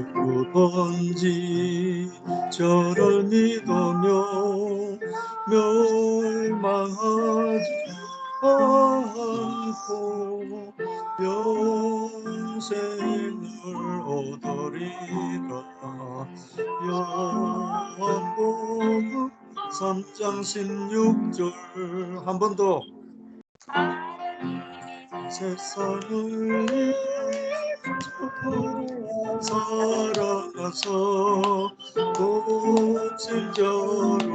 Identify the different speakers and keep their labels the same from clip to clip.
Speaker 1: 누구든지 저를 믿으며 멸망하지 않고 영생을 얻으리라. 요한복음 3장 16절 한 번 더. 세상을 살아가서 고친 저를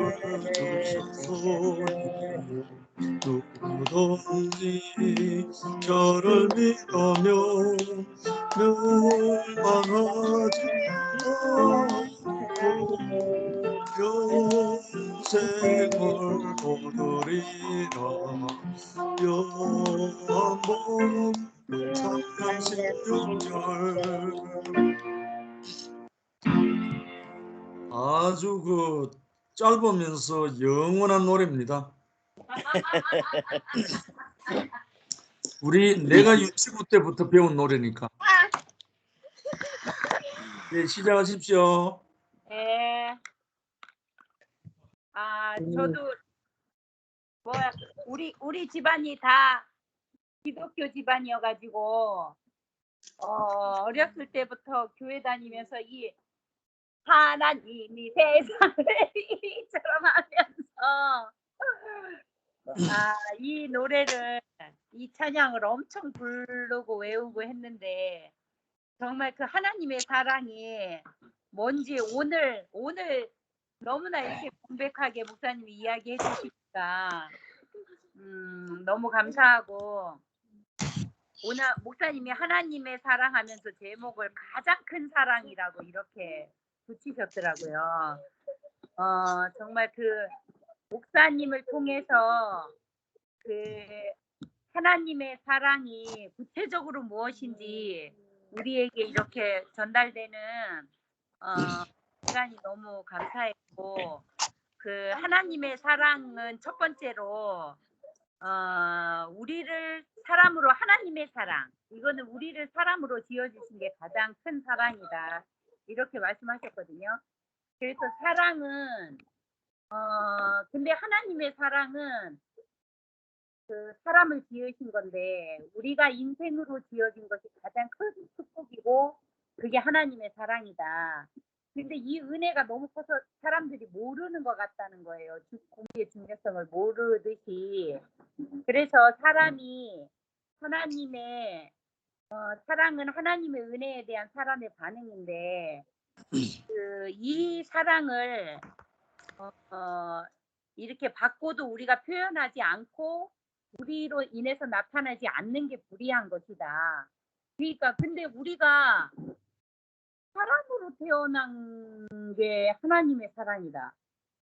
Speaker 1: 주셨소니 누구든지 저를 믿으며 멸망하지 않고 영생을 얻으리라. 요한복음 3장 16절. 아주 그 짧으면서 영원한 노래입니다. 내가 유치부 때부터 배운 노래니까. 네, 시작하십시오.
Speaker 2: 네. 저도 우리 집안이 다 기독교 집안이어가지고 어렸을 때부터 교회 다니면서 이 하나님이 세상을 이처럼 하면서 이 노래를 이 찬양을 엄청 부르고 외우고 했는데 정말 그 하나님의 사랑이 뭔지 오늘 너무나 이렇게 명백하게 목사님이 이야기해 주시니까 너무 감사하고 오늘 목사님이 하나님의 사랑하면서 제목을 가장 큰 사랑이라고 이렇게 붙이셨더라고요. 정말 그 목사님을 통해서 그 하나님의 사랑이 구체적으로 무엇인지 우리에게 이렇게 전달되는 시간이 너무 감사했고 그 하나님의 사랑은 첫 번째로 우리를 사람으로 하나님의 사랑 이거는 우리를 사람으로 지어주신 게 가장 큰 사랑이다 이렇게 말씀하셨거든요. 그래서 사랑은 근데 하나님의 사랑은 그 사람을 지으신 건데 우리가 인생으로 지어진 것이 가장 큰 축복이고 그게 하나님의 사랑이다. 근데 이 은혜가 너무 커서 사람들이 모르는 것 같다는 거예요. 공의의 중요성을 모르듯이. 그래서 사람이 하나님의 사랑은 하나님의 은혜에 대한 사람의 반응인데 이 사랑을 이렇게 받고도 우리가 표현하지 않고 우리로 인해서 나타나지 않는 게 불의한 것이다. 그러니까 근데 우리가 사람으로 태어난 게 하나님의 사랑이다.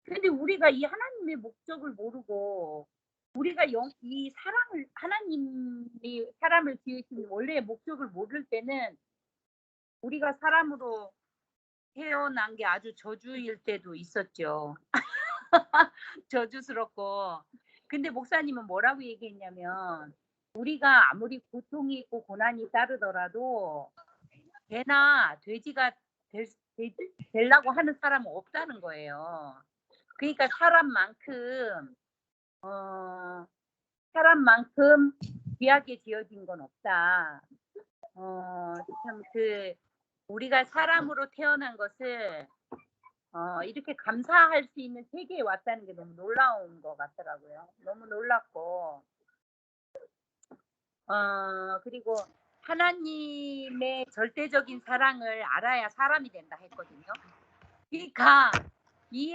Speaker 2: 근데 우리가 이 하나님의 목적을 모르고 우리가 이 사랑을 하나님이 사람을 지으신 원래의 목적을 모를 때는 우리가 사람으로 태어난 게 아주 저주일 때도 있었죠. 저주스럽고. 근데 목사님은 뭐라고 얘기했냐면 우리가 아무리 고통이 있고 고난이 따르더라도 개나 돼지가 되려고 하는 사람은 없다는 거예요. 그러니까 사람만큼 귀하게 지어진 건 없다. 참 우리가 사람으로 태어난 것을 이렇게 감사할 수 있는 세계에 왔다는 게 너무 놀라운 것 같더라고요. 너무 놀랍고 그리고 하나님의 절대적인 사랑을 알아야 사람이 된다 했거든요. 그러니까 이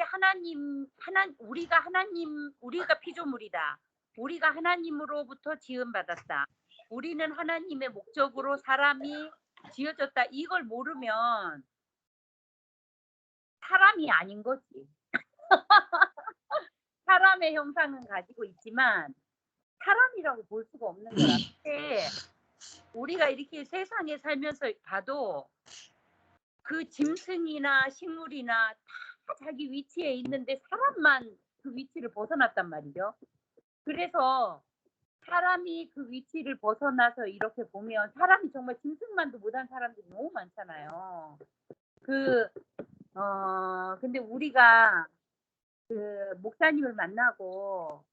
Speaker 2: 우리가 피조물이다. 우리가 하나님으로부터 지음받았다. 우리는 하나님의 목적으로 사람이 지어졌다. 이걸 모르면 사람이 아닌 거지. 사람의 형상은 가지고 있지만 사람이라고 볼 수가 없는 거라. 근데 우리가 이렇게 세상에 살면서 봐도 그 짐승이나 식물이나 다 자기 위치에 있는데 사람만 그 위치를 벗어났단 말이죠. 그래서 사람이 그 위치를 벗어나서 이렇게 보면 사람이 정말 짐승만도 못한 사람들이 너무 많잖아요. 그 근데 우리가 그 목사님을 만나고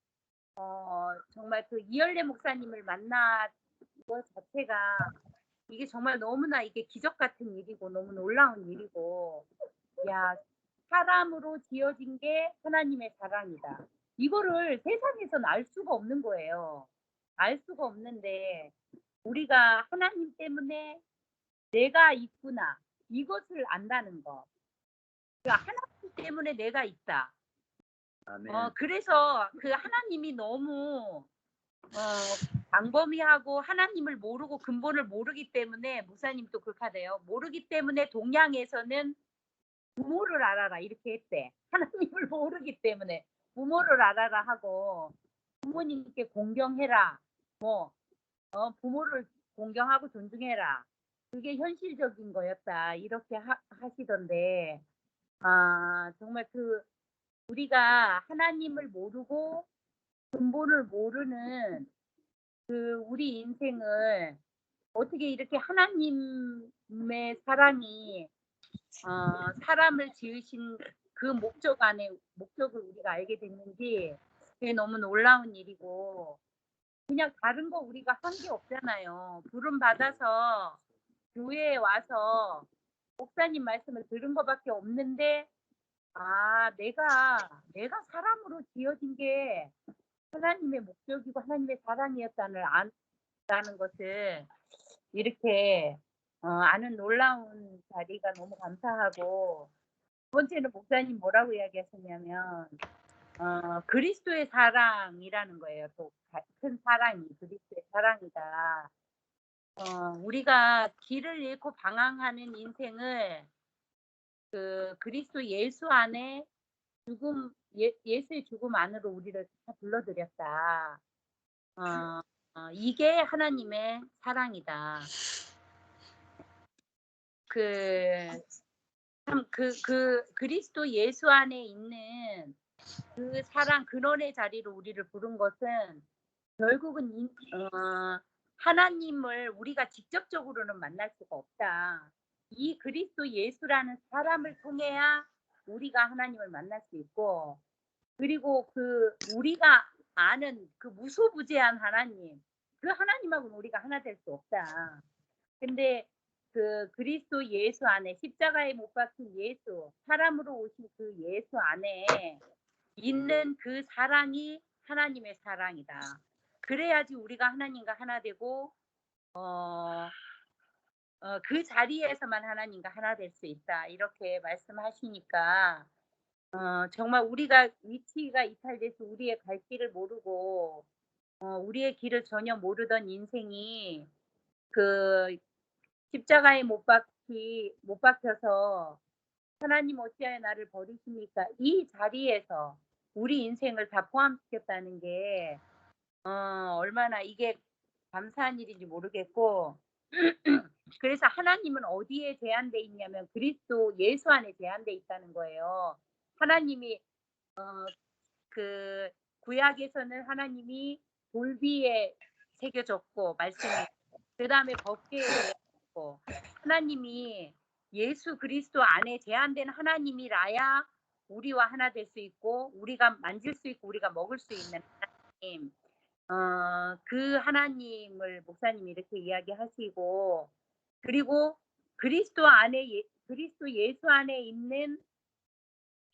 Speaker 2: 정말 그 이열래 목사님을 만난 것 자체가 이게 정말 너무나 이게 기적 같은 일이고 너무 놀라운 일이고, 야, 사람으로 지어진 게 하나님의 사랑이다. 이거를 세상에서는 알 수가 없는 거예요. 알 수가 없는데 우리가 하나님 때문에 내가 있구나, 이것을 안다는 거. 그러니까 하나님 때문에 내가 있다. 그래서 그 하나님이 너무 광범위하고 하나님을 모르고 근본을 모르기 때문에, 목사님도 그렇다대요. 모르기 때문에 동양에서는 부모를 알아라 이렇게 했대. 하나님을 모르기 때문에 부모를 알아라 하고 부모님께 공경해라. 부모를 공경하고 존중해라. 그게 현실적인 거였다. 이렇게 하시던데, 정말 그 우리가 하나님을 모르고 근본을 모르는 그 우리 인생을 어떻게 이렇게 하나님의 사랑이 사람을 지으신 그 목적을 우리가 알게 됐는지, 그게 너무 놀라운 일이고, 그냥 다른 거 우리가 한 게 없잖아요. 부름 받아서 교회에 와서 목사님 말씀을 들은 것밖에 없는데, 내가 사람으로 지어진 게 하나님의 목적이고 하나님의 사랑이었다는 안다는 것을 이렇게 아는 놀라운 자리가 너무 감사하고, 두 번째는 목사님 뭐라고 이야기하셨냐면 그리스도의 사랑이라는 거예요. 또 큰 사랑이 그리스도의 사랑이다. 우리가 길을 잃고 방황하는 인생을 그 그리스도 예수 안에 예수의 죽음 안으로 우리를 다 불러들였다. 이게 하나님의 사랑이다. 그리스도 예수 안에 있는 그 사랑 근원의 자리로 우리를 부른 것은 결국은 하나님을 우리가 직접적으로는 만날 수가 없다. 이 그리스도 예수라는 사람을 통해야 우리가 하나님을 만날 수 있고, 그리고 그 우리가 아는 그 무소부재한 하나님, 그 하나님하고는 우리가 하나 될 수 없다. 근데 그 그리스도 예수 안에, 십자가에 못 박힌 예수, 사람으로 오신 그 예수 안에 있는 그 사랑이 하나님의 사랑이다. 그래야지 우리가 하나님과 하나 되고 그 자리에서만 하나님과 하나 될 수 있다. 이렇게 말씀하시니까 정말 우리가 위치가 이탈돼서 우리의 갈 길을 모르고 우리의 길을 전혀 모르던 인생이 그 십자가에 못 박혀서 하나님 어찌하여 나를 버리십니까? 이 자리에서 우리 인생을 다 포함시켰다는 게 얼마나 이게 감사한 일인지 모르겠고, 그래서 하나님은 어디에 제한돼 있냐면 그리스도 예수 안에 제한돼 있다는 거예요. 하나님이 그 구약에서는 하나님이 돌비에 새겨졌고 말씀이, 그 다음에 법궤에 새겨졌고, 하나님이 예수 그리스도 안에 제한된 하나님이라야 우리와 하나 될 수 있고 우리가 만질 수 있고 우리가 먹을 수 있는 하나님, 그 하나님을 목사님이 이렇게 이야기하시고, 그리고 그리스도 예수 안에 있는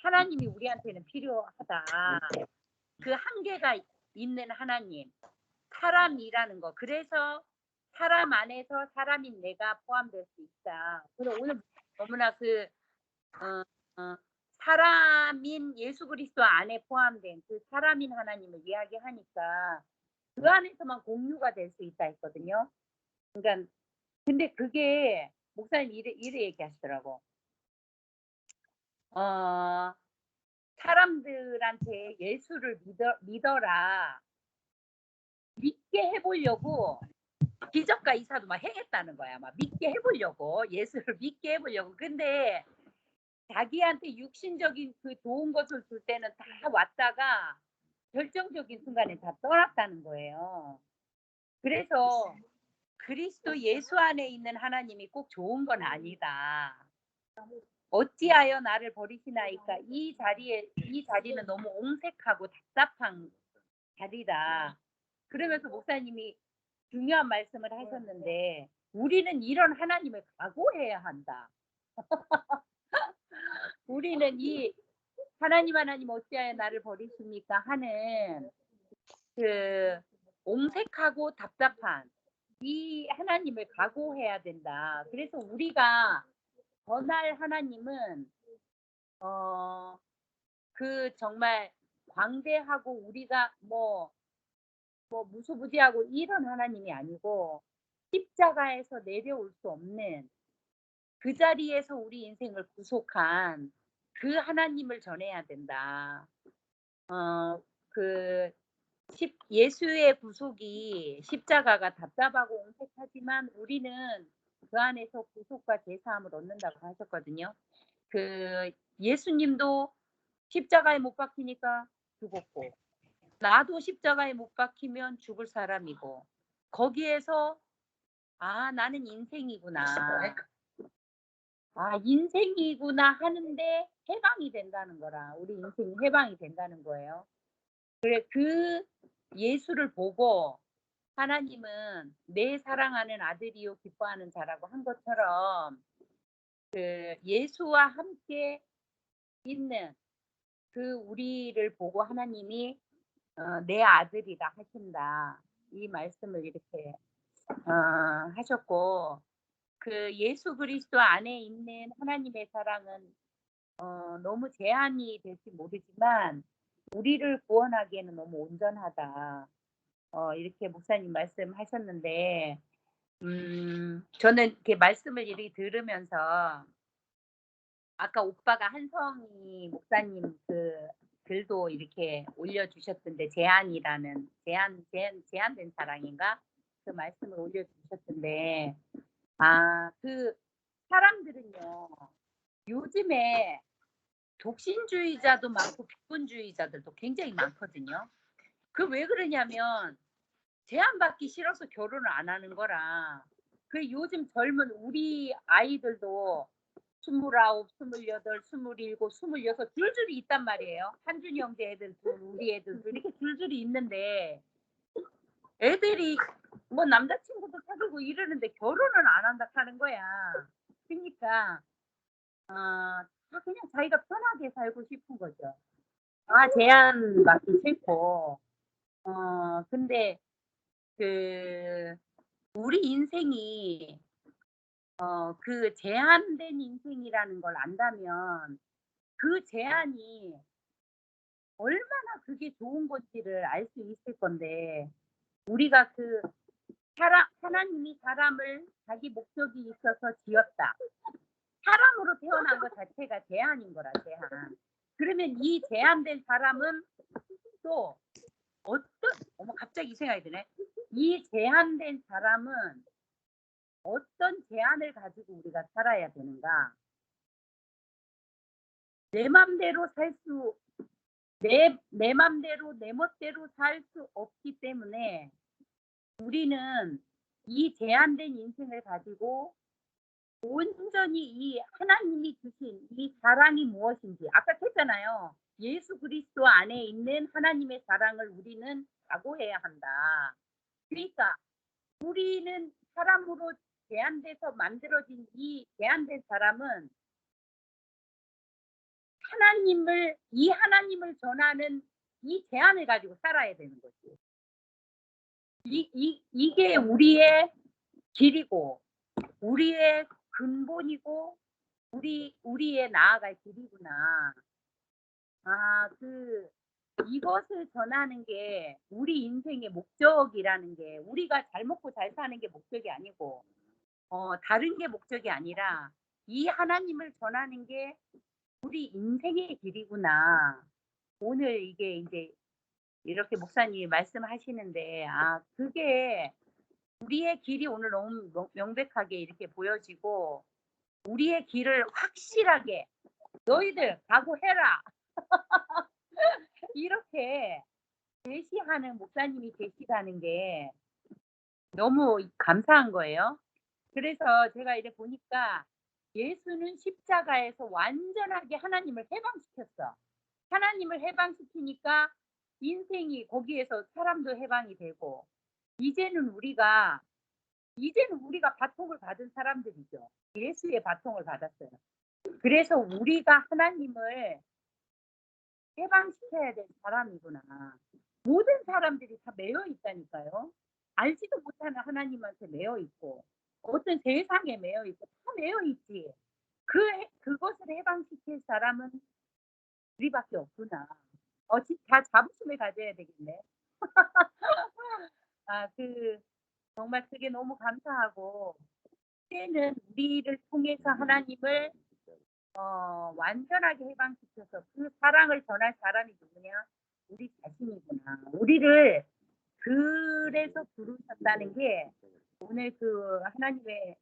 Speaker 2: 하나님이 우리한테는 필요하다. 그 한계가 있는 하나님, 사람이라는 거. 그래서 사람 안에서 사람인 내가 포함될 수 있다. 그래서 오늘 너무나 사람인 예수 그리스도 안에 포함된 그 사람인 하나님을 이야기하니까 그 안에서만 공유가 될 수 있다 했거든요. 그러니까 근데 그게 목사님 이래 얘기하시더라고. 사람들한테 예수를 믿어라, 믿게 해보려고 기적과 이사도 막 행했다는 거야. 막 믿게 해보려고, 예수를 믿게 해보려고. 근데 자기한테 육신적인 그 좋은 것을 줄 때는 다 왔다가 결정적인 순간에 다 떠났다는 거예요. 그래서 그리스도 예수 안에 있는 하나님이 꼭 좋은 건 아니다. 어찌하여 나를 버리시나이까. 이 자리는 너무 옹색하고 답답한 자리다. 그러면서 목사님이 중요한 말씀을 하셨는데 우리는 이런 하나님을 각오해야 한다. 우리는 이 하나님 어찌하여 나를 버리십니까 하는 그 옹색하고 답답한 이 하나님을 각오해야 된다. 그래서 우리가 전할 하나님은 그 정말 광대하고 우리가 뭐 무소부지하고 이런 하나님이 아니고 십자가에서 내려올 수 없는 그 자리에서 우리 인생을 구속한 그 하나님을 전해야 된다. 그 예수의 구속이 십자가가 답답하고 옹색하지만 우리는 그 안에서 구속과 제사함을 얻는다고 하셨거든요. 그 예수님도 십자가에 못 박히니까 죽었고 나도 십자가에 못 박히면 죽을 사람이고 거기에서 나는 인생이구나. 인생이구나 하는데 해방이 된다는 거라. 우리 인생이 해방이 된다는 거예요. 그래 그 예수를 보고 하나님은 내 사랑하는 아들이요 기뻐하는 자라고 한 것처럼 그 예수와 함께 있는 그 우리를 보고 하나님이 내 아들이라 하신다. 이 말씀을 이렇게 하셨고 그 예수 그리스도 안에 있는 하나님의 사랑은 너무 제한이 될지 모르지만 우리를 구원하기에는 너무 온전하다. 이렇게 목사님 말씀하셨는데 저는 이렇게 말씀을 이렇게 들으면서 아까 오빠가 한성희 목사님 그 글도 이렇게 올려주셨던데 제한된 사랑인가 그 말씀을 올려주셨던데 그 사람들은요 요즘에 독신주의자도 많고 비혼주의자들도 굉장히 많거든요. 그 왜 그러냐면 제한받기 싫어서 결혼을 안 하는 거라. 그 요즘 젊은 우리 아이들도 29, 28, 27, 26 줄줄이 있단 말이에요. 한준이 형제 애들 둘, 우리 애들 둘 이렇게 줄줄이 있는데 애들이 뭐 남자친구도 사귀고 이러는데 결혼을 안 한다 하는 거야. 그러니까 그냥 자기가 편하게 살고 싶은 거죠. 제한 받기 싫고. 근데 그 우리 인생이 그 제한된 인생이라는 걸 안다면 그 제한이 얼마나 그게 좋은 건지를 알 수 있을 건데 우리가 그 하나님이 사람을 자기 목적이 있어서 지었다. 사람으로 태어난 것 자체가 제한인 거라 제한. 그러면 이 제한된 사람은 또 갑자기 이 생각이 드네. 이 제한된 사람은 어떤 제한을 가지고 우리가 살아야 되는가? 내 맘대로 내 맘대로 내 멋대로 살 수 없기 때문에 우리는 이 제한된 인생을 가지고 온전히 이 하나님이 주신 이 사랑이 무엇인지 아까 했잖아요. 예수 그리스도 안에 있는 하나님의 사랑을 우리는 각오해야 한다. 그러니까 우리는 사람으로 제한돼서 만들어진 이 제한된 사람은 이 하나님을 전하는 이 제한을 가지고 살아야 되는 거지. 이게 우리의 길이고 우리의 근본이고 우리의 나아갈 길이구나. 이것을 전하는 게 우리 인생의 목적이라는 게 우리가 잘 먹고 잘 사는 게 목적이 아니고 다른 게 목적이 아니라 이 하나님을 전하는 게 우리 인생의 길이구나. 오늘 이게 이제 이렇게 목사님이 말씀하시는데 그게 우리의 길이 오늘 너무 명백하게 이렇게 보여지고 우리의 길을 확실하게 너희들 각오해라. 이렇게 제시하는 목사님이 계시다는 게 너무 감사한 거예요. 그래서 제가 이렇게 보니까 예수는 십자가에서 완전하게 하나님을 해방시켰어. 하나님을 해방시키니까 인생이 거기에서 사람도 해방이 되고 이제는 우리가 바통을 받은 사람들이죠. 예수의 바통을 받았어요. 그래서 우리가 하나님을 해방시켜야 될 사람이구나. 모든 사람들이 다 매여 있다니까요. 알지도 못하는 하나님한테 매여 있고 어떤 세상에 매여 있고 다 매여 있지. 그것을 해방시킬 사람은 우리밖에 없구나. 다 자부심을 가져야 되겠네. 정말 그게 너무 감사하고 이제는 우리를 통해서 하나님을 완전하게 해방시켜서 그 사랑을 전할 사람이 누구냐? 우리 자신이구나. 우리를 그래서 부르셨다는 게 오늘 그 하나님의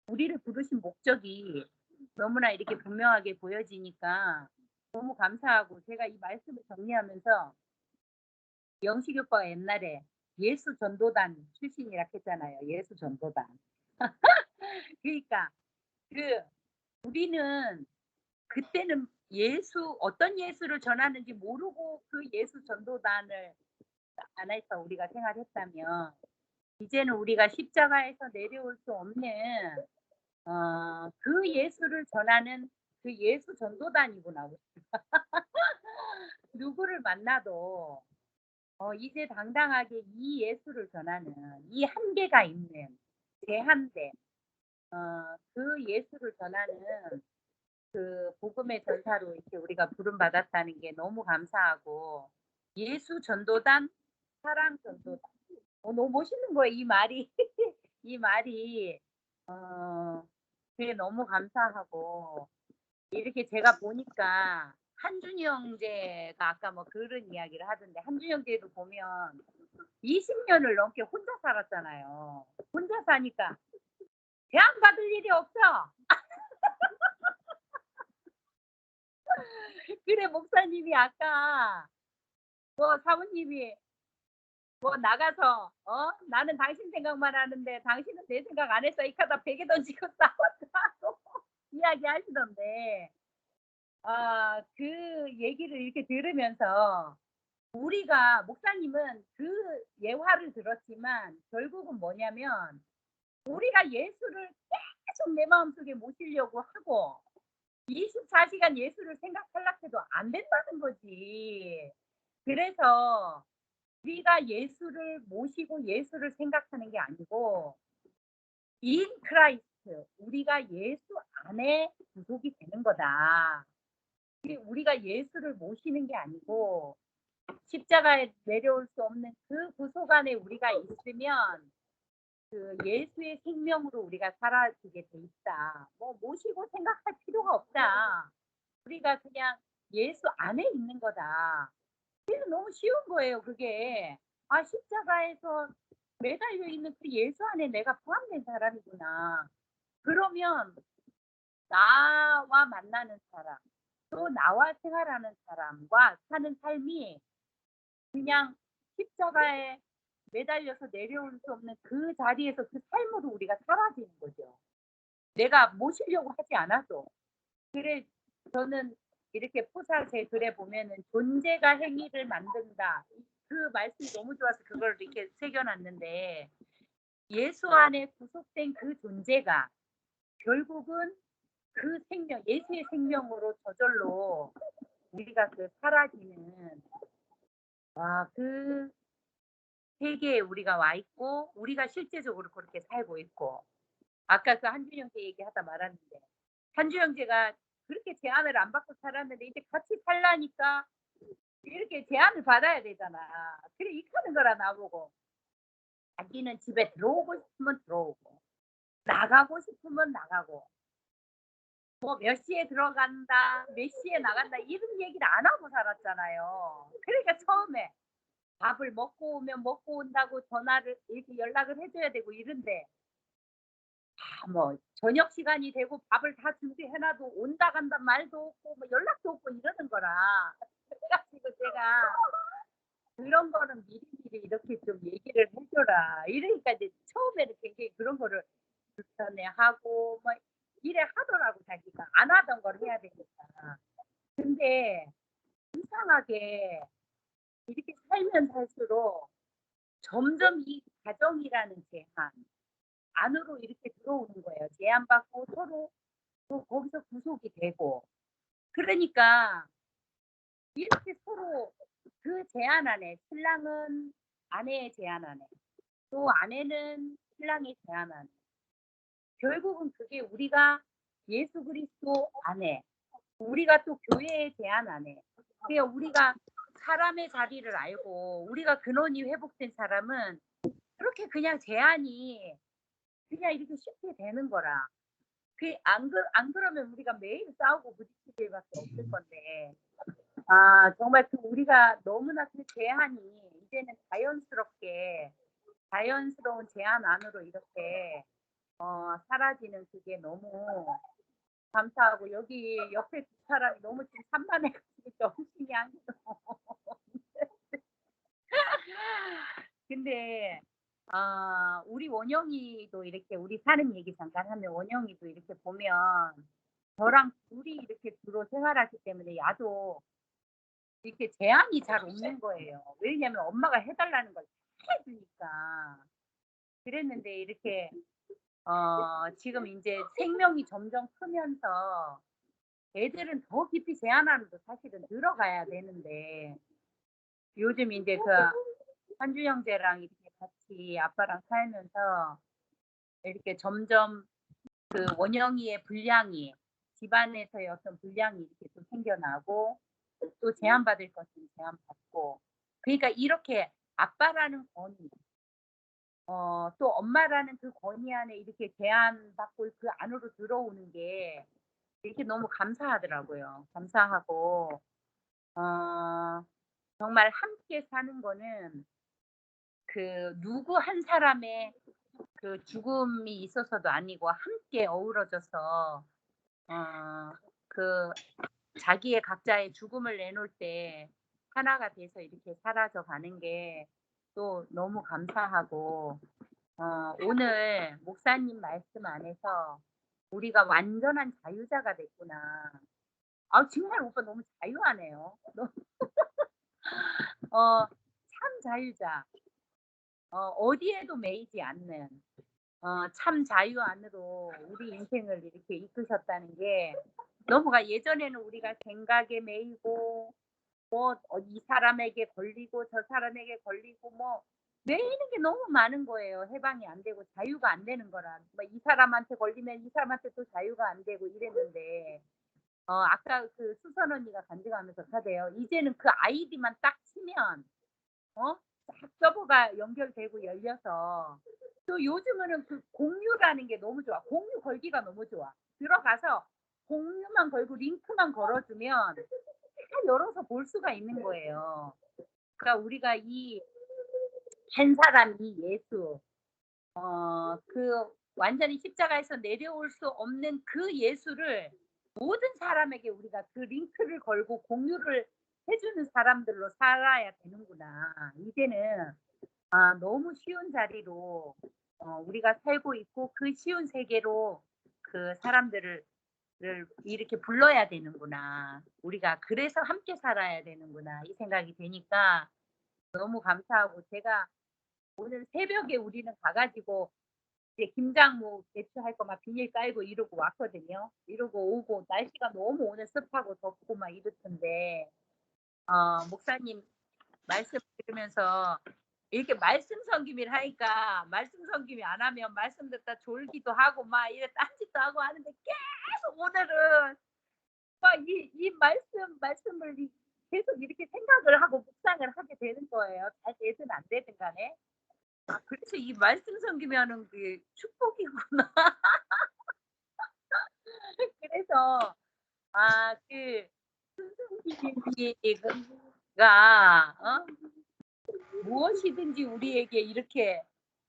Speaker 2: 우리를 부르신 목적이 너무나 이렇게 분명하게 보여지니까 너무 감사하고 제가 이 말씀을 정리하면서 영식이 오빠가 옛날에 예수 전도단 출신이라 했잖아요. 예수 전도단. 그러니까 우리는 그때는 어떤 예수를 전하는지 모르고 그 예수 전도단을 안에서 우리가 생활했다면 이제는 우리가 십자가에서 내려올 수 없는 그 예수를 전하는 그 예수 전도단이구나. 누구를 만나도 이제 당당하게 이 예수를 전하는 이 한계가 있는 제한된 그 예수를 전하는 그 복음의 전사로 이렇게 우리가 부름받았다는 게 너무 감사하고 예수 전도단, 사랑 전도단. 너무 멋있는 거예요, 이 말이. 이 말이 그게 너무 감사하고 이렇게 제가 보니까 한준이 형제가 아까 뭐 그런 이야기를 하던데 한준이 형제도 보면 20년을 넘게 혼자 살았잖아요. 혼자 사니까 제한 받을 일이 없어. 그래 목사님이 아까 뭐 사모님이 뭐 나가서 나는 당신 생각만 하는데 당신은 내 생각 안 했어. 이카다 베개 던지고 싸웠다고 이야기하시던데 그 얘기를 이렇게 들으면서 우리가 목사님은 그 예화를 들었지만 결국은 뭐냐면 우리가 예수를 계속 내 마음속에 모시려고 하고 24시간 예수를 생각하려고 해도 안 된다는 거지. 그래서 우리가 예수를 모시고 예수를 생각하는 게 아니고 in Christ 우리가 예수 안에 구속이 되는 거다. 우리가 예수를 모시는 게 아니고 십자가에 내려올 수 없는 그 구속 안에 우리가 있으면 그 예수의 생명으로 우리가 살아지게 돼 있다. 뭐 모시고 생각할 필요가 없다. 우리가 그냥 예수 안에 있는 거다. 그래서 너무 쉬운 거예요, 그게. 십자가에서 매달려 있는 그 예수 안에 내가 포함된 사람이구나. 그러면 나와 만나는 사람, 또 나와 생활하는 사람과 사는 삶이 그냥 십자가에 매달려서 내려올 수 없는 그 자리에서 그 삶으로 우리가 살아지는 거죠. 내가 모시려고 하지 않아도. 그래 저는 이렇게 포사 제 글에 보면은 존재가 행위를 만든다. 그 말씀이 너무 좋아서 그걸 이렇게 새겨놨는데 예수 안에 구속된 그 존재가 결국은 그 생명, 예수의 생명으로 저절로 우리가 그 사라지는 그 세계에 우리가 와 있고 우리가 실제적으로 그렇게 살고 있고 아까 그 한준 형제 얘기하다 말았는데 한준 형제가 그렇게 제안을 안 받고 살았는데 이제 같이 살라니까 이렇게 제안을 받아야 되잖아. 그래 이카는 거라 나보고 자기는 집에 들어오고 싶으면 들어오고 나가고 싶으면 나가고 뭐 몇 시에 들어간다 몇 시에 나간다 이런 얘기를 안 하고 살았잖아요. 그러니까 처음에 밥을 먹고 오면 먹고 온다고 전화를 이렇게 연락을 해줘야 되고 이런데 뭐 저녁 시간이 되고 밥을 다 준비해놔도 온다 간다 말도 없고 뭐 연락도 없고 이러는 거라 그래가지고 제가 그런 거는 미리미리 이렇게 좀 얘기를 해줘라 이러니까 이제 처음에는 굉장히 그런 거를 불편해하고 뭐 이래 하더라고 자기가. 안 하던 걸 해야 되니까. 근데 이상하게 이렇게 살면 살수록 점점 이 가정이라는 제한 안으로 이렇게 들어오는 거예요. 제한받고 서로 또 거기서 구속이 되고. 그러니까 이렇게 서로 그 제한 안에 신랑은 아내의 제한 안에 또 아내는 신랑의 제한 안에 결국은 그게 우리가 예수 그리스도 안에 우리가 또 교회의 제한 안에 그게 우리가 사람의 자리를 알고 우리가 근원이 회복된 사람은 그렇게 그냥 제한이 그냥 이렇게 쉽게 되는 거라. 안 그러면 우리가 매일 싸우고 부딪힐 일밖에 없을 건데. 아, 정말 그 우리가 너무나 그 제한이 이제는 자연스러운 제한 안으로 이렇게 사라지는 그게 너무 감사하고 여기 옆에 두 사람이 너무 지금 산만해가지고 정신이 아니고. 근데 우리 원영이도 이렇게 우리 사는 얘기 잠깐 하면 원영이도 이렇게 보면 저랑 둘이 이렇게 주로 생활하기 때문에 야도 이렇게 제한이 잘 없는 거예요. 왜냐면 엄마가 해달라는 걸 다 해주니까. 그랬는데 이렇게 지금 이제 생명이 점점 크면서 애들은 더 깊이 제한 안으로 사실은 들어가야 되는데 요즘 이제 그 한주 형제랑 이렇게 같이 아빠랑 살면서 이렇게 점점 그 원영이의 분량이 집안에서의 어떤 분량이 이렇게 또 생겨나고 또 제한받을 것은 제한받고 그러니까 이렇게 아빠라는 권위 또 엄마라는 그 권위 안에 이렇게 제한받고 그 안으로 들어오는 게 이렇게 너무 감사하더라고요. 감사하고 정말 함께 사는 거는 그 누구 한 사람의 그 죽음이 있어서도 아니고 함께 어우러져서 그 자기의 각자의 죽음을 내놓을 때 하나가 돼서 이렇게 사라져 가는 게 또 너무 감사하고 오늘 목사님 말씀 안에서 우리가 완전한 자유자가 됐구나. 아 정말 오빠 너무 자유하네요. 참 자유자. 어디에도 매이지 않는 참 자유 안으로 우리 인생을 이렇게 이끄셨다는 게 너무가 예전에는 우리가 생각에 매이고 뭐 이 사람에게 걸리고 저 사람에게 걸리고 뭐 매이는 게 너무 많은 거예요. 해방이 안 되고 자유가 안 되는 거라. 뭐 이 사람한테 걸리면 이 사람한테 또 자유가 안 되고 이랬는데 아까 그 수선 언니가 간증하면서 하대요. 이제는 그 아이디만 딱 치면 딱 서버가 연결되고 열려서 또 요즘에는 그 공유라는 게 너무 좋아. 공유 걸기가 너무 좋아. 들어가서 공유만 걸고 링크만 걸어주면 다 열어서 볼 수가 있는 거예요. 그러니까 우리가 이 한 사람이 예수, 그 완전히 십자가에서 내려올 수 없는 그 예수를 모든 사람에게 우리가 그 링크를 걸고 공유를 해주는 사람들로 살아야 되는구나. 이제는 너무 쉬운 자리로 우리가 살고 있고 그 쉬운 세계로 그 사람들을 이렇게 불러야 되는구나. 우리가 그래서 함께 살아야 되는구나. 이 생각이 되니까 너무 감사하고 제가 오늘 새벽에 우리는 가가지고 이제 김장무 배추할 거 막 비닐 깔고 이러고 왔거든요. 이러고 오고 날씨가 너무 오늘 습하고 덥고 막 이렇던데 목사님 말씀 들으면서 이렇게 말씀 섬김을 하니까 말씀 섬김이 안 하면 말씀 듣다 졸기도 하고 막 이래 딴짓도 하고 하는데 계속 오늘은 막 이 말씀을 계속 이렇게 생각을 하고 묵상을 하게 되는 거예요. 잘 되든 안 되든 간에. 그래서 이 말씀 섬기면은 그게 축복이구나. 그래서 그 순승기가 무엇이든지 우리에게 이렇게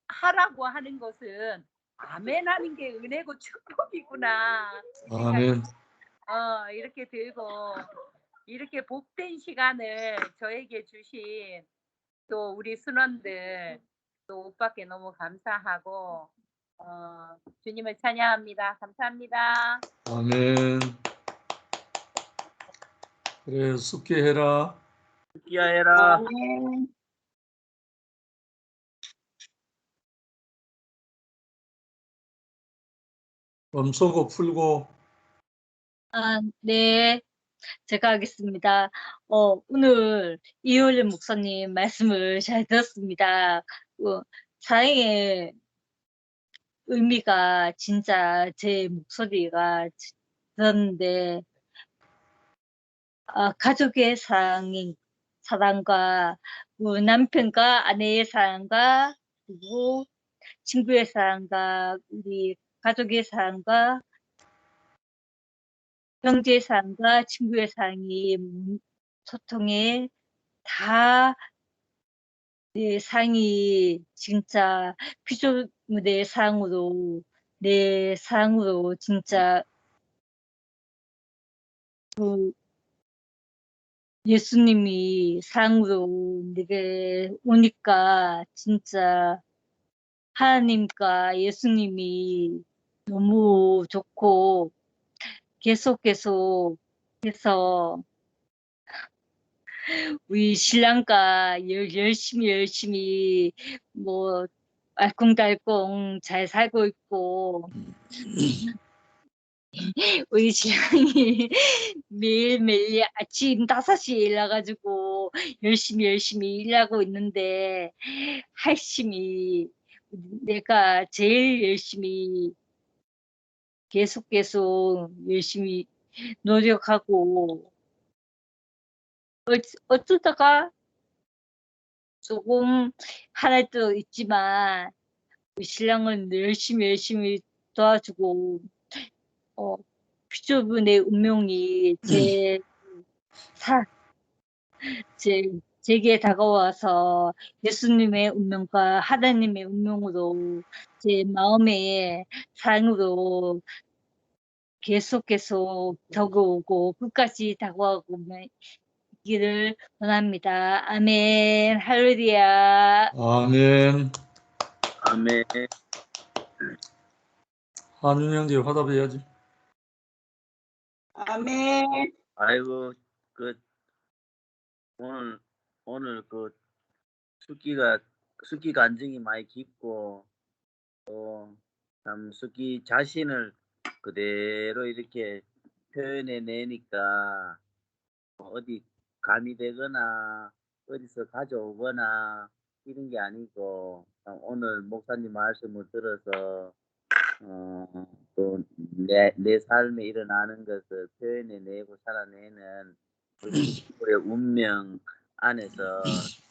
Speaker 2: 하라고 하는 것은 아멘하는 게 은혜고 축복이구나.
Speaker 1: 아멘.
Speaker 2: 이렇게 들고 이렇게 복된 시간을 저에게 주신 또 우리 순원들 또 오빠께 너무 감사하고 주님을 찬양합니다. 감사합니다.
Speaker 1: 아멘. 그래, 숙기해라.
Speaker 3: 기아해라.
Speaker 2: 아멘.
Speaker 1: 음소거 풀고.
Speaker 4: 네. 제가 하겠습니다. 오늘 이효리 목사님 말씀을 잘 들었습니다. 사랑의 의미가 진짜 제 목소리가 들었는데, 가족의 사랑과 남편과 아내의 사랑과 그리고 친구의 사랑과 우리 가족의 사랑과 형제의 사랑과 친구의 사랑이 소통에 다 내 사랑이 진짜 피조물의 사랑으로 내 사랑으로 진짜 예수님이 사랑으로 내게 오니까 진짜 하나님과 예수님이 너무 좋고 계속 해서 우리 신랑과 열심히 뭐 알콩달콩 잘 살고 있고 우리 신랑이 매일매일 아침 5시에 일어나가지고 열심히 일하고 있는데 열심히 내가 제일 열심히 계속 열심히 노력하고 어쩌다가 조금 할 때도 있지만 우리 신랑은 열심히 도와주고 피조분의 운명이 제게 다가와서 예수님의 운명과 하나님의 운명으로 제 마음의 사랑으로 계속 다가오고 끝까지 다가오고 있기를 원합니다. 아멘. 할렐루야.
Speaker 1: 아멘.
Speaker 3: 아멘.
Speaker 1: 한윤 형제 화답해야지.
Speaker 2: 아멘.
Speaker 3: 아이고 오늘 숙기 간증이 많이 깊고 참 숙기 자신을 그대로 이렇게 표현해 내니까 어디 가미되거나 어디서 가져오거나 이런 게 아니고 오늘 목사님 말씀을 들어서 또 내 삶에 일어나는 것을 표현해내고 살아내는 우리 운명 안에서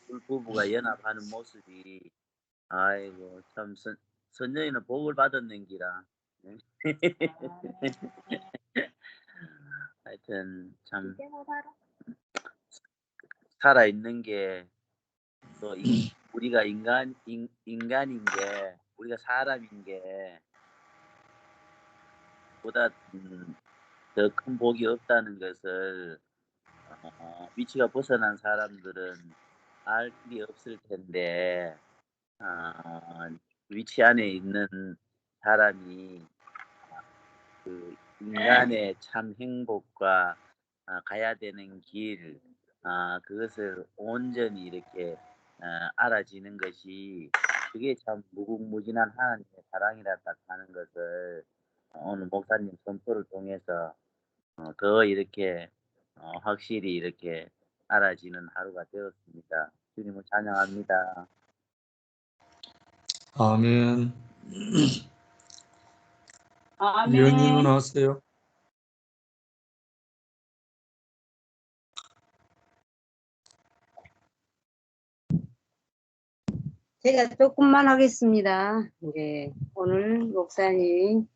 Speaker 3: 두 부부가 연합하는 모습이 아이고 참 선녀이는 복을 받았는기라. 하여튼 참 살아있는 게 또 우리가 인간인 게 우리가 사람인 게 보다 더 큰 복이 없다는 것을 위치가 벗어난 사람들은 알 길이 없을 텐데 위치 안에 있는 사람이 그 인간의 참 행복과 가야 되는 길 그것을 온전히 이렇게 알아지는 것이 그게 참 무궁무진한 하나님의 사랑이라 딱 하는 것을 오늘 목사님 선포를 통해서 더 이렇게 확실히 이렇게 알아지는 하루가 되었습니다. 주님을 찬양합니다.
Speaker 1: 아멘.
Speaker 2: 아멘.
Speaker 1: 이현님은 하세요.
Speaker 5: 제가 조금만 하겠습니다. 이제 오늘 목사님이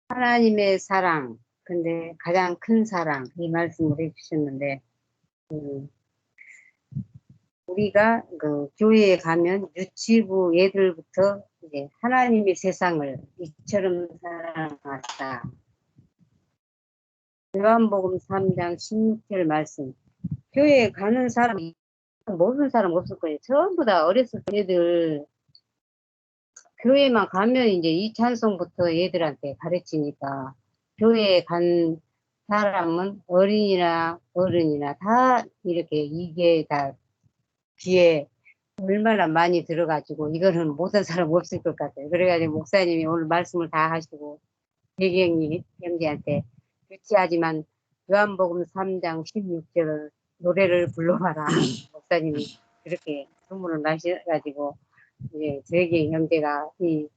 Speaker 5: 하나님의 사랑, 근데 가장 큰 사랑 이 말씀을 해주셨는데 우리가 그 교회에 가면 유치부 애들부터 이제 하나님의 세상을 이처럼 사랑하다. 요한복음 3장 16절 말씀. 교회에 가는 사람이 모르는 사람 없을 거예요. 전부 다 어렸을 때 애들 교회만 가면 이제 이 찬송부터 애들한테 가르치니까 교회에 간 사람은 어린이나 어른이나 다 이렇게 이게 다 귀에 얼마나 많이 들어가지고 이거는 못한 사람 없을 것 같아요. 그래가지고 목사님이 오늘 말씀을 다 하시고 배경이 형제한테 유치하지만 요한복음 3장 16절 노래를 불러봐라. 목사님이 그렇게 주문을 마셔가지고 이제 저에게 형제가 이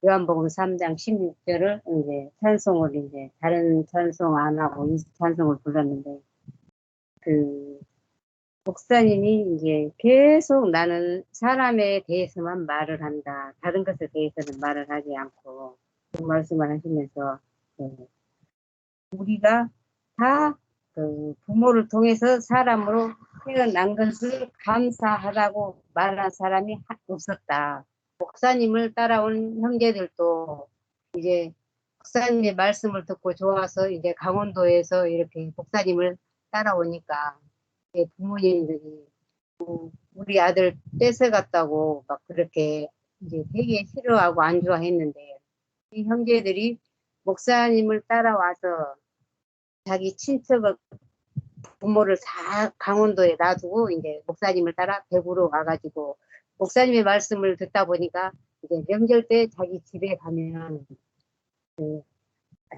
Speaker 5: 요한복음 3장 16절을 이제 찬송을 이제 다른 찬송 안 하고 이 찬송을 불렀는데 그 목사님이 이제 계속 나는 사람에 대해서만 말을 한다. 다른 것에 대해서는 말을 하지 않고 그 말씀을 하시면서 우리가 다 그 부모를 통해서 사람으로 태어난 것을 감사하다고 말한 사람이 없었다. 목사님을 따라온 형제들도 이제 목사님의 말씀을 듣고 좋아서 이제 강원도에서 이렇게 목사님을 따라오니까 부모님들이 우리 아들 뺏어갔다고 막 그렇게 이제 되게 싫어하고 안 좋아했는데 이 형제들이 목사님을 따라와서 자기 친척을 부모를 다 강원도에 놔두고 이제 목사님을 따라 대구로 와가지고 목사님의 말씀을 듣다 보니까 이제 명절 때 자기 집에 가면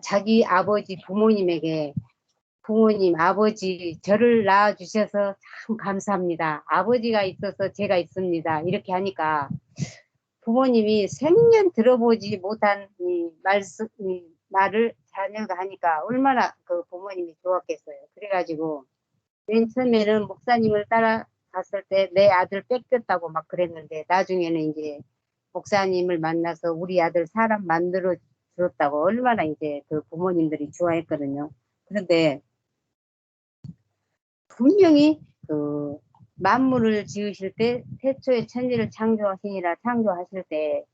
Speaker 5: 자기 아버지 부모님에게 부모님, 아버지, 저를 낳아주셔서 참 감사합니다. 아버지가 있어서 제가 있습니다. 이렇게 하니까 부모님이 생년 들어보지 못한 이 말을 자녀가 하니까 얼마나 그 부모님이 좋았겠어요. 그래가지고 맨 처음에는 목사님을 따라갔을 때 내 아들 뺏겼다고 막 그랬는데 나중에는 이제 목사님을 만나서 우리 아들 사람 만들어 줬다고 얼마나 이제 그 부모님들이 좋아했거든요. 그런데 분명히 그 만물을 지으실 때 태초에 천지를 창조하시니라 창조하실 때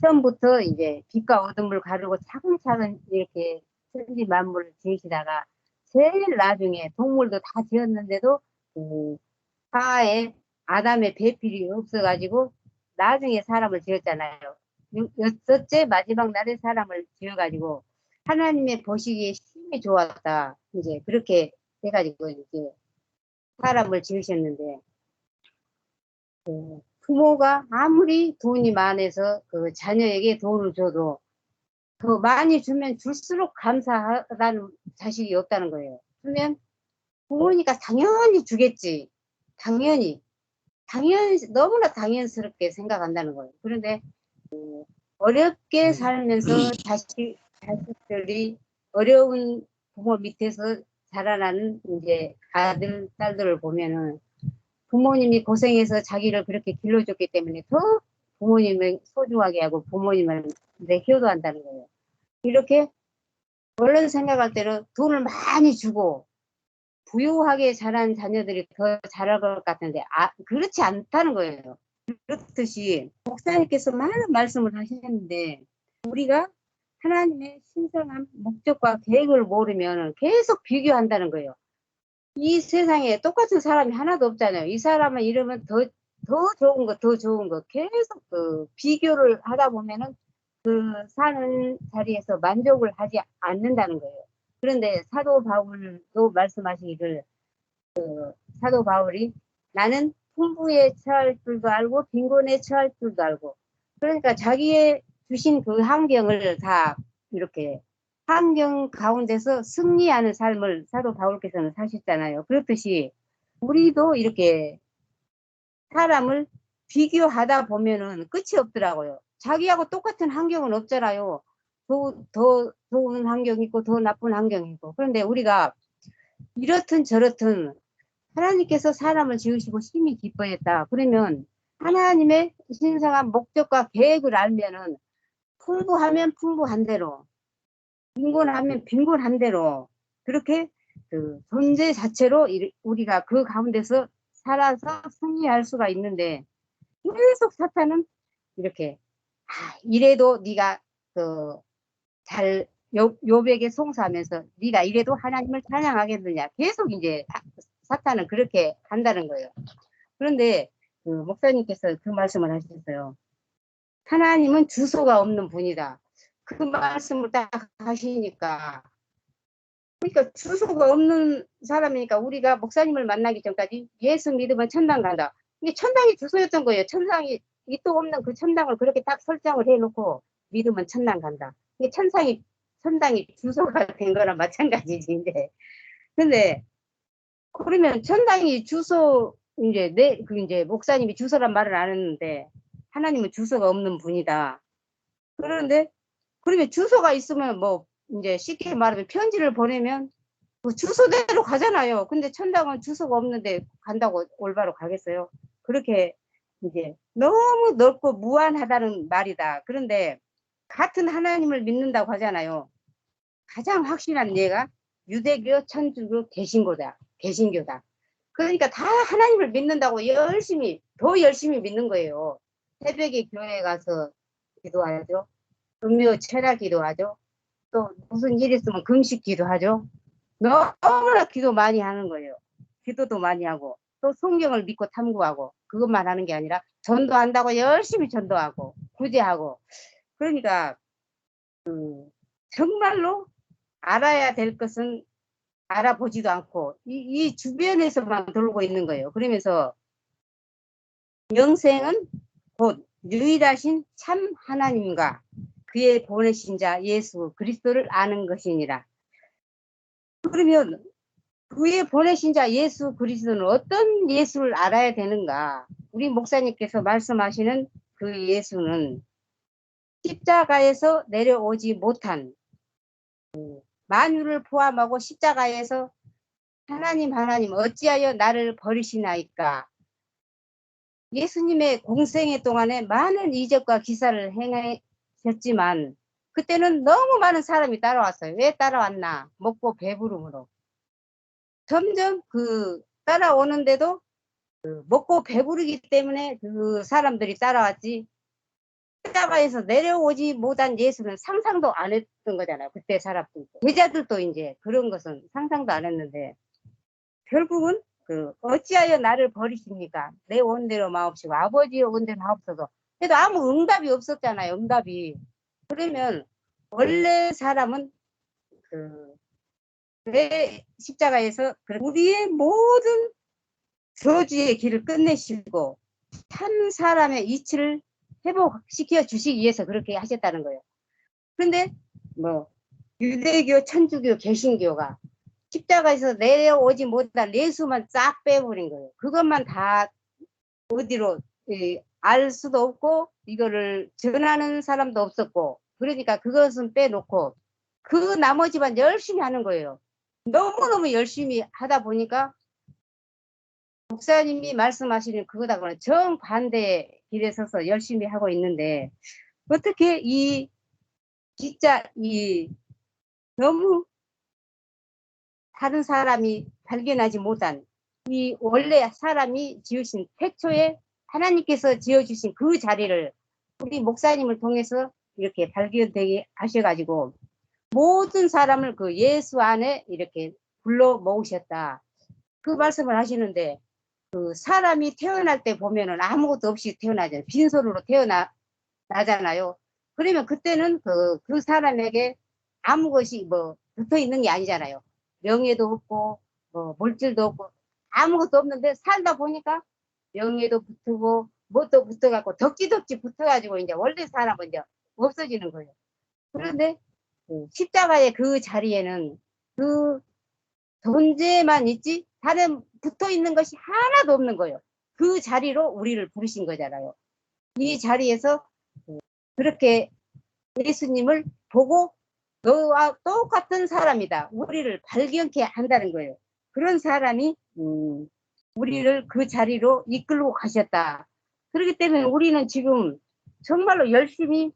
Speaker 5: 처음부터 이제 빛과 어둠을 가르고 차근차근 이렇게 천지 만물을 지으시다가 제일 나중에 동물도 다 지었는데도 그 하에 아담의 배필이 없어가지고 나중에 사람을 지었잖아요. 여섯째 마지막 날에 사람을 지어가지고 하나님의 보시기에 힘이 좋았다. 이제 그렇게 해가지고 이제 사람을 지으셨는데 부모가 아무리 돈이 많아서 그 자녀에게 돈을 줘도 더 많이 주면 줄수록 감사하다는 자식이 없다는 거예요. 그러면 부모니까 당연히 주겠지. 당연히 너무나 당연스럽게 생각한다는 거예요. 그런데 어렵게 살면서 자식들이 어려운 부모 밑에서 자라나는 이제 아들, 딸들을 보면은 부모님이 고생해서 자기를 그렇게 길러줬기 때문에 더 부모님을 소중하게 하고 부모님을 효도한다는 거예요. 이렇게 얼른 생각할 때는 돈을 많이 주고 부유하게 자란 자녀들이 더 잘할 것 같은데 그렇지 않다는 거예요. 그렇듯이 목사님께서 많은 말씀을 하셨는데 우리가 하나님의 신성한 목적과 계획을 모르면 계속 비교한다는 거예요. 이 세상에 똑같은 사람이 하나도 없잖아요. 이 사람은 이러면 더 좋은 거 계속 그 비교를 하다 보면은 그 사는 자리에서 만족을 하지 않는다는 거예요. 그런데 사도 바울도 말씀하시기를 사도 바울이 나는 풍부에 처할 줄도 알고 빈곤에 처할 줄도 알고 그러니까 자기의 주신 그 환경을 다 이렇게 환경 가운데서 승리하는 삶을 사도 바울께서는 사셨잖아요. 그렇듯이 우리도 이렇게 사람을 비교하다 보면은 끝이 없더라고요. 자기하고 똑같은 환경은 없잖아요. 더 좋은 환경이 있고 더 나쁜 환경이 있고. 그런데 우리가 이렇든 저렇든 하나님께서 사람을 지으시고 심히 기뻐했다. 그러면 하나님의 신성한 목적과 계획을 알면은 풍부하면 풍부한 대로 빈곤하면 빈곤한 대로 그렇게 그 존재 자체로 우리가 그 가운데서 살아서 승리할 수가 있는데 계속 사탄은 이렇게 이래도 네가 잘 요백에 송사하면서 네가 이래도 하나님을 찬양하겠느냐 계속 이제 사탄은 그렇게 간다는 거예요. 그런데 그 목사님께서 그 말씀을 하셨어요. 하나님은 주소가 없는 분이다. 그 말씀을 딱 하시니까, 그러니까 주소가 없는 사람이니까 우리가 목사님을 만나기 전까지 예수 믿으면 천당 간다. 이게 천당이 주소였던 거예요. 천당이 이또 없는 그 천당을 그렇게 딱 설정을 해놓고 믿으면 천당 간다. 이게 천당이 주소가 된 거랑 마찬가지지 이제. 근데 그러면 천당이 주소 이제 이제 목사님이 주소란 말을 안 했는데 하나님은 주소가 없는 분이다. 그런데 그러면 주소가 있으면 뭐 이제 쉽게 말하면 편지를 보내면 뭐 주소대로 가잖아요. 근데 천당은 주소가 없는데 간다고 올바로 가겠어요? 그렇게 이제 너무 넓고 무한하다는 말이다. 그런데 같은 하나님을 믿는다고 하잖아요. 가장 확실한 예가 유대교, 천주교, 개신교다. 그러니까 다 하나님을 믿는다고 더 열심히 믿는 거예요. 새벽에 교회 가서 기도하죠. 음료 철야 기도하죠. 또 무슨 일 있으면 금식 기도하죠. 너무나 기도 많이 하는 거예요. 기도도 많이 하고 또 성경을 믿고 탐구하고 그것만 하는 게 아니라 전도한다고 열심히 전도하고 구제하고. 그러니까 정말로 알아야 될 것은 알아보지도 않고 이 주변에서만 돌고 있는 거예요. 그러면서 영생은 곧 유일하신 참 하나님과 그의 보내신 자 예수 그리스도를 아는 것이니라. 그러면 그의 보내신 자 예수 그리스도는 어떤 예수를 알아야 되는가? 우리 목사님께서 말씀하시는 그 예수는 십자가에서 내려오지 못한, 만유를 포함하고 십자가에서 하나님 어찌하여 나를 버리시나이까. 예수님의 공생애 동안에 많은 이적과 기사를 행하셨지만 그때는 너무 많은 사람이 따라왔어요. 왜 따라왔나? 먹고 배부름으로. 점점 따라오는데도 먹고 배부르기 때문에 그 사람들이 따라왔지, 십자가에서 내려오지 못한 예수는 상상도 안 했던 거잖아요. 그때 사람들도. 제자들도 이제 그런 것은 상상도 안 했는데, 결국은 어찌하여 나를 버리십니까? 내 원대로 마옵시고 아버지의 원대로 하옵소서. 그래도 아무 응답이 없었잖아요. 응답이. 그러면 원래 사람은 왜 십자가에서 우리의 모든 저주의 길을 끝내시고 참 사람의 이치를 회복시켜 주시기 위해서 그렇게 하셨다는 거예요. 그런데 뭐 유대교, 천주교, 개신교가 십자가에서 내려오지 못한 예수만 싹 빼버린 거예요. 그것만 다 어디로 알 수도 없고 이거를 전하는 사람도 없었고, 그러니까 그것은 빼놓고 그 나머지만 열심히 하는 거예요. 너무너무 열심히 하다 보니까 목사님이 말씀하시는 그거다고는 정반대의 길에 서서 열심히 하고 있는데, 어떻게 진짜 너무 다른 사람이 발견하지 못한 이 원래 사람이 지으신 태초에 하나님께서 지어주신 그 자리를 우리 목사님을 통해서 이렇게 발견되게 하셔가지고 모든 사람을 그 예수 안에 이렇게 불러 모으셨다. 그 말씀을 하시는데, 그 사람이 태어날 때 보면은 아무것도 없이 태어나잖아요. 빈손으로 태어나잖아요. 그러면 그때는 그 사람에게 아무 것이 뭐 붙어 있는 게 아니잖아요. 명예도 없고 뭐 물질도 없고 아무것도 없는데 살다 보니까 명예도 붙고 뭣도 붙어갖고 덕지덕지 붙어가지고 이제 원래 사람은 이제 없어지는 거예요. 그런데 십자가의 그 자리에는 그 존재만 있지 다른 붙어 있는 것이 하나도 없는 거예요. 그 자리로 우리를 부르신 거잖아요. 이 자리에서 그렇게 예수님을 보고 너와 똑같은 사람이다, 우리를 발견케 한다는 거예요. 그런 사람이 우리를 그 자리로 이끌고 가셨다. 그렇기 때문에 우리는 지금 정말로 열심히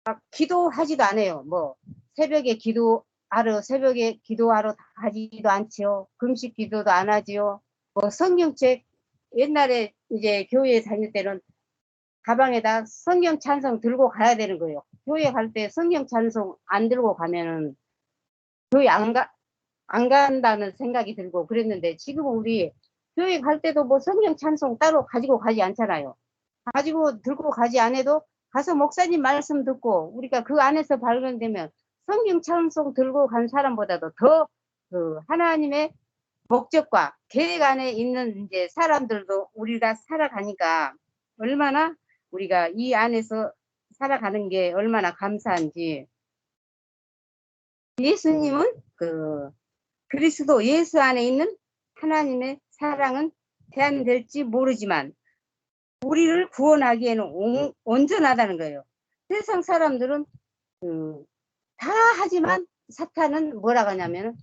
Speaker 5: 막 기도하지도 않아요. 뭐 새벽에 기도하러 가지도 않지요. 금식 기도도 안 하지요. 뭐 성경책, 옛날에 이제 교회에 다닐 때는 가방에다 성경 찬송 들고 가야 되는 거예요. 교회 갈 때 성경 찬송 안 들고 가면은 교회 안 간다는 생각이 들고 그랬는데, 지금 우리 교회 갈 때도 뭐 성경 찬송 따로 가지고 가지 않잖아요. 들고 가지 않아도 가서 목사님 말씀 듣고 우리가 그 안에서 발견되면 성경 찬송 들고 간 사람보다도 더 그 하나님의 목적과 계획 안에 있는 이제 사람들도 우리가 살아가니까 얼마나 우리가 이 안에서 살아가는 게 얼마나 감사한지. 예수님은 그 그리스도 예수 안에 있는 하나님의 사랑은 제한될지 모르지만 우리를 구원하기에는 온전하다는 거예요. 세상 사람들은 다 하지만 사탄은 뭐라고 하냐면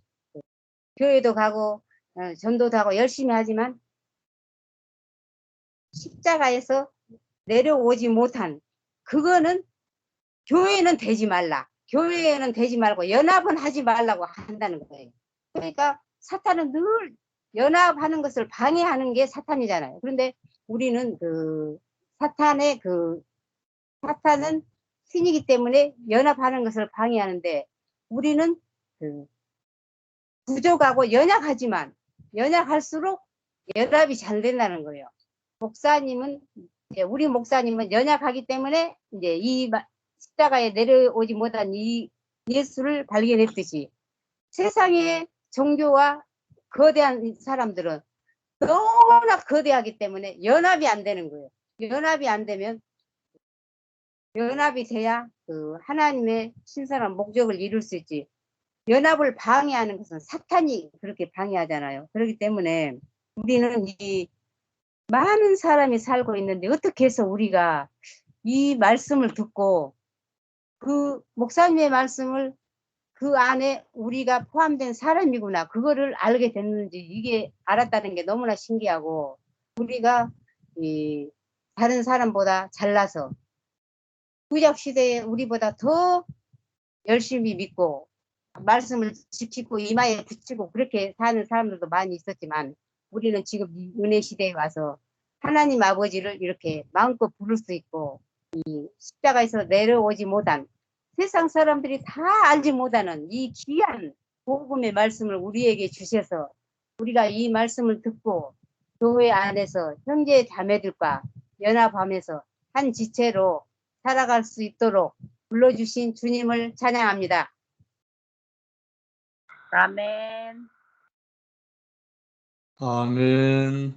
Speaker 5: 교회도 가고 전도도 하고 열심히 하지만 십자가에서 내려오지 못한 그거는 교회는 되지 말라. 교회는 되지 말고 연합은 하지 말라고 한다는 거예요. 그러니까 사탄은 늘 연합하는 것을 방해하는 게 사탄이잖아요. 그런데 우리는 사탄은 신이기 때문에 연합하는 것을 방해하는데 우리는 부족하고 연약하지만 연약할수록 연합이 잘 된다는 거예요. 우리 목사님은 연약하기 때문에 이제 이 십자가에 내려오지 못한 이 예수를 발견했듯이 세상의 종교와 거대한 사람들은 너무나 거대하기 때문에 연합이 안 되는 거예요. 연합이 안 되면 연합이 돼야 하나님의 신선한 목적을 이룰 수 있지. 연합을 방해하는 것은 사탄이 그렇게 방해하잖아요. 그렇기 때문에 우리는 이 많은 사람이 살고 있는데 어떻게 해서 우리가 이 말씀을 듣고 그 목사님의 말씀을 그 안에 우리가 포함된 사람이구나 그거를 알게 됐는지 이게 알았다는 게 너무나 신기하고 우리가 다른 사람보다 잘나서 구약 시대에 우리보다 더 열심히 믿고 말씀을 지키고 이마에 붙이고 그렇게 사는 사람들도 많이 있었지만 우리는 지금 이 은혜 시대에 와서 하나님 아버지를 이렇게 마음껏 부를 수 있고 이 십자가에서 내려오지 못한 세상 사람들이 다 알지 못하는 이 귀한 복음의 말씀을 우리에게 주셔서 우리가 이 말씀을 듣고 교회 안에서 형제 자매들과 연합하면서 한 지체로 살아갈 수 있도록 불러주신 주님을 찬양합니다.
Speaker 2: 아멘.
Speaker 1: 아멘.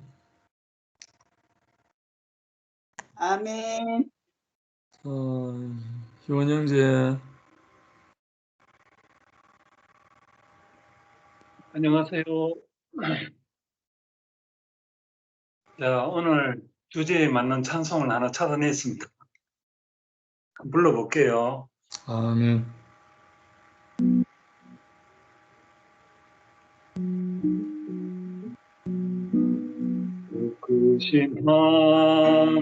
Speaker 6: 아멘.
Speaker 1: 희원 형제.
Speaker 7: 안녕하세요. 자, 오늘 주제에 맞는 찬송을 하나 찾아냈습니다. 불러볼게요.
Speaker 1: 아멘.
Speaker 7: 크신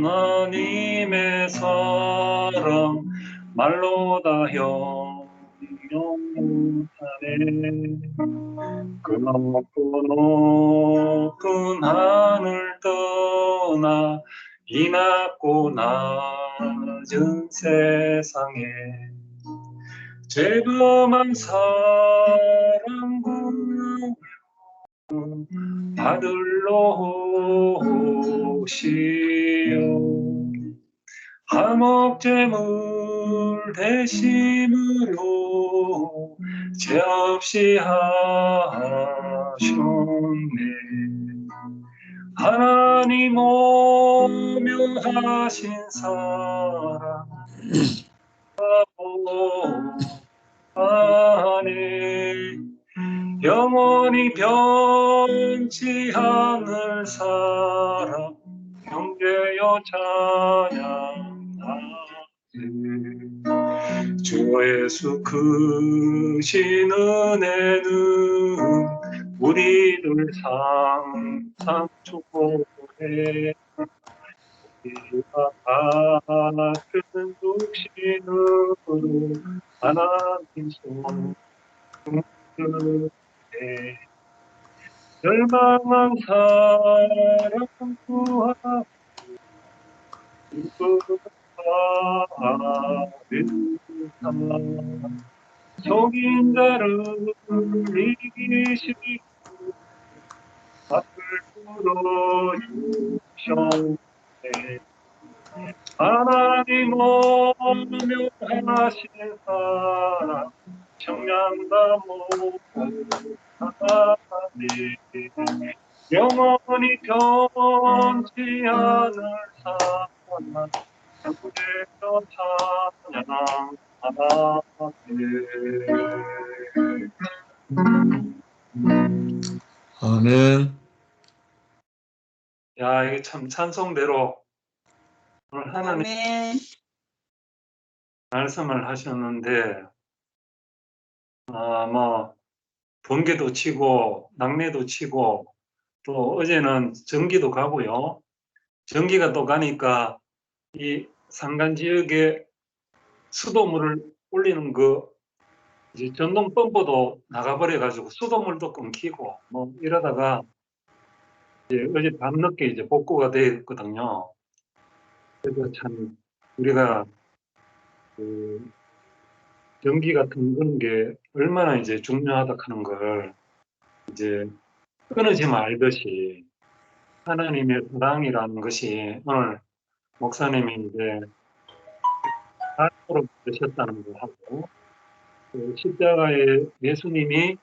Speaker 7: 하나님의 사랑 말로 다 형용 못하네. 그 높고 높은 하늘 떠나 이 낮고 낮은 세상에 죄범한 사람 구하며 아들로 오시오 화목제물 대심으로 죄 없이 하셨네. 하나님 오며 하신 사랑 안에 영원히 변치 않을 사랑 형제여 찬양하세. 주 예수 크신 은혜는 우리를 항상 축복해. 우리가 같은 육신으로 하나님 손에 열망한 사랑 구하고 속인 자를 이기시고 앞을 풀어주셨네. 하나님 오묘하신 사랑 청량다모 하나님 영원히 변치 않을 사랑 주께서 찬양하네.
Speaker 1: 아멘.
Speaker 7: 야, 이게 참 찬송대로 오늘 하나님
Speaker 2: 아멘.
Speaker 7: 말씀을 하셨는데, 뭐, 번개도 치고, 낙뢰도 치고, 또 어제는 전기도 가고요. 전기가 또 가니까 이 산간 지역에 수도물을 올리는 이제 전동 펌프도 나가버려가지고 수도물도 끊기고, 뭐 이러다가 이제 어제 밤늦게 이제 복구가 됐거든요. 그래서 참 우리가 그 전기 같은 그런 게 얼마나 이제 중요하다 하는 걸 이제 끊어지면 알듯이 하나님의 사랑이라는 것이 오늘 목사님이 이제 사랑으로 되셨다는 거 하고 그 십자가에 예수님이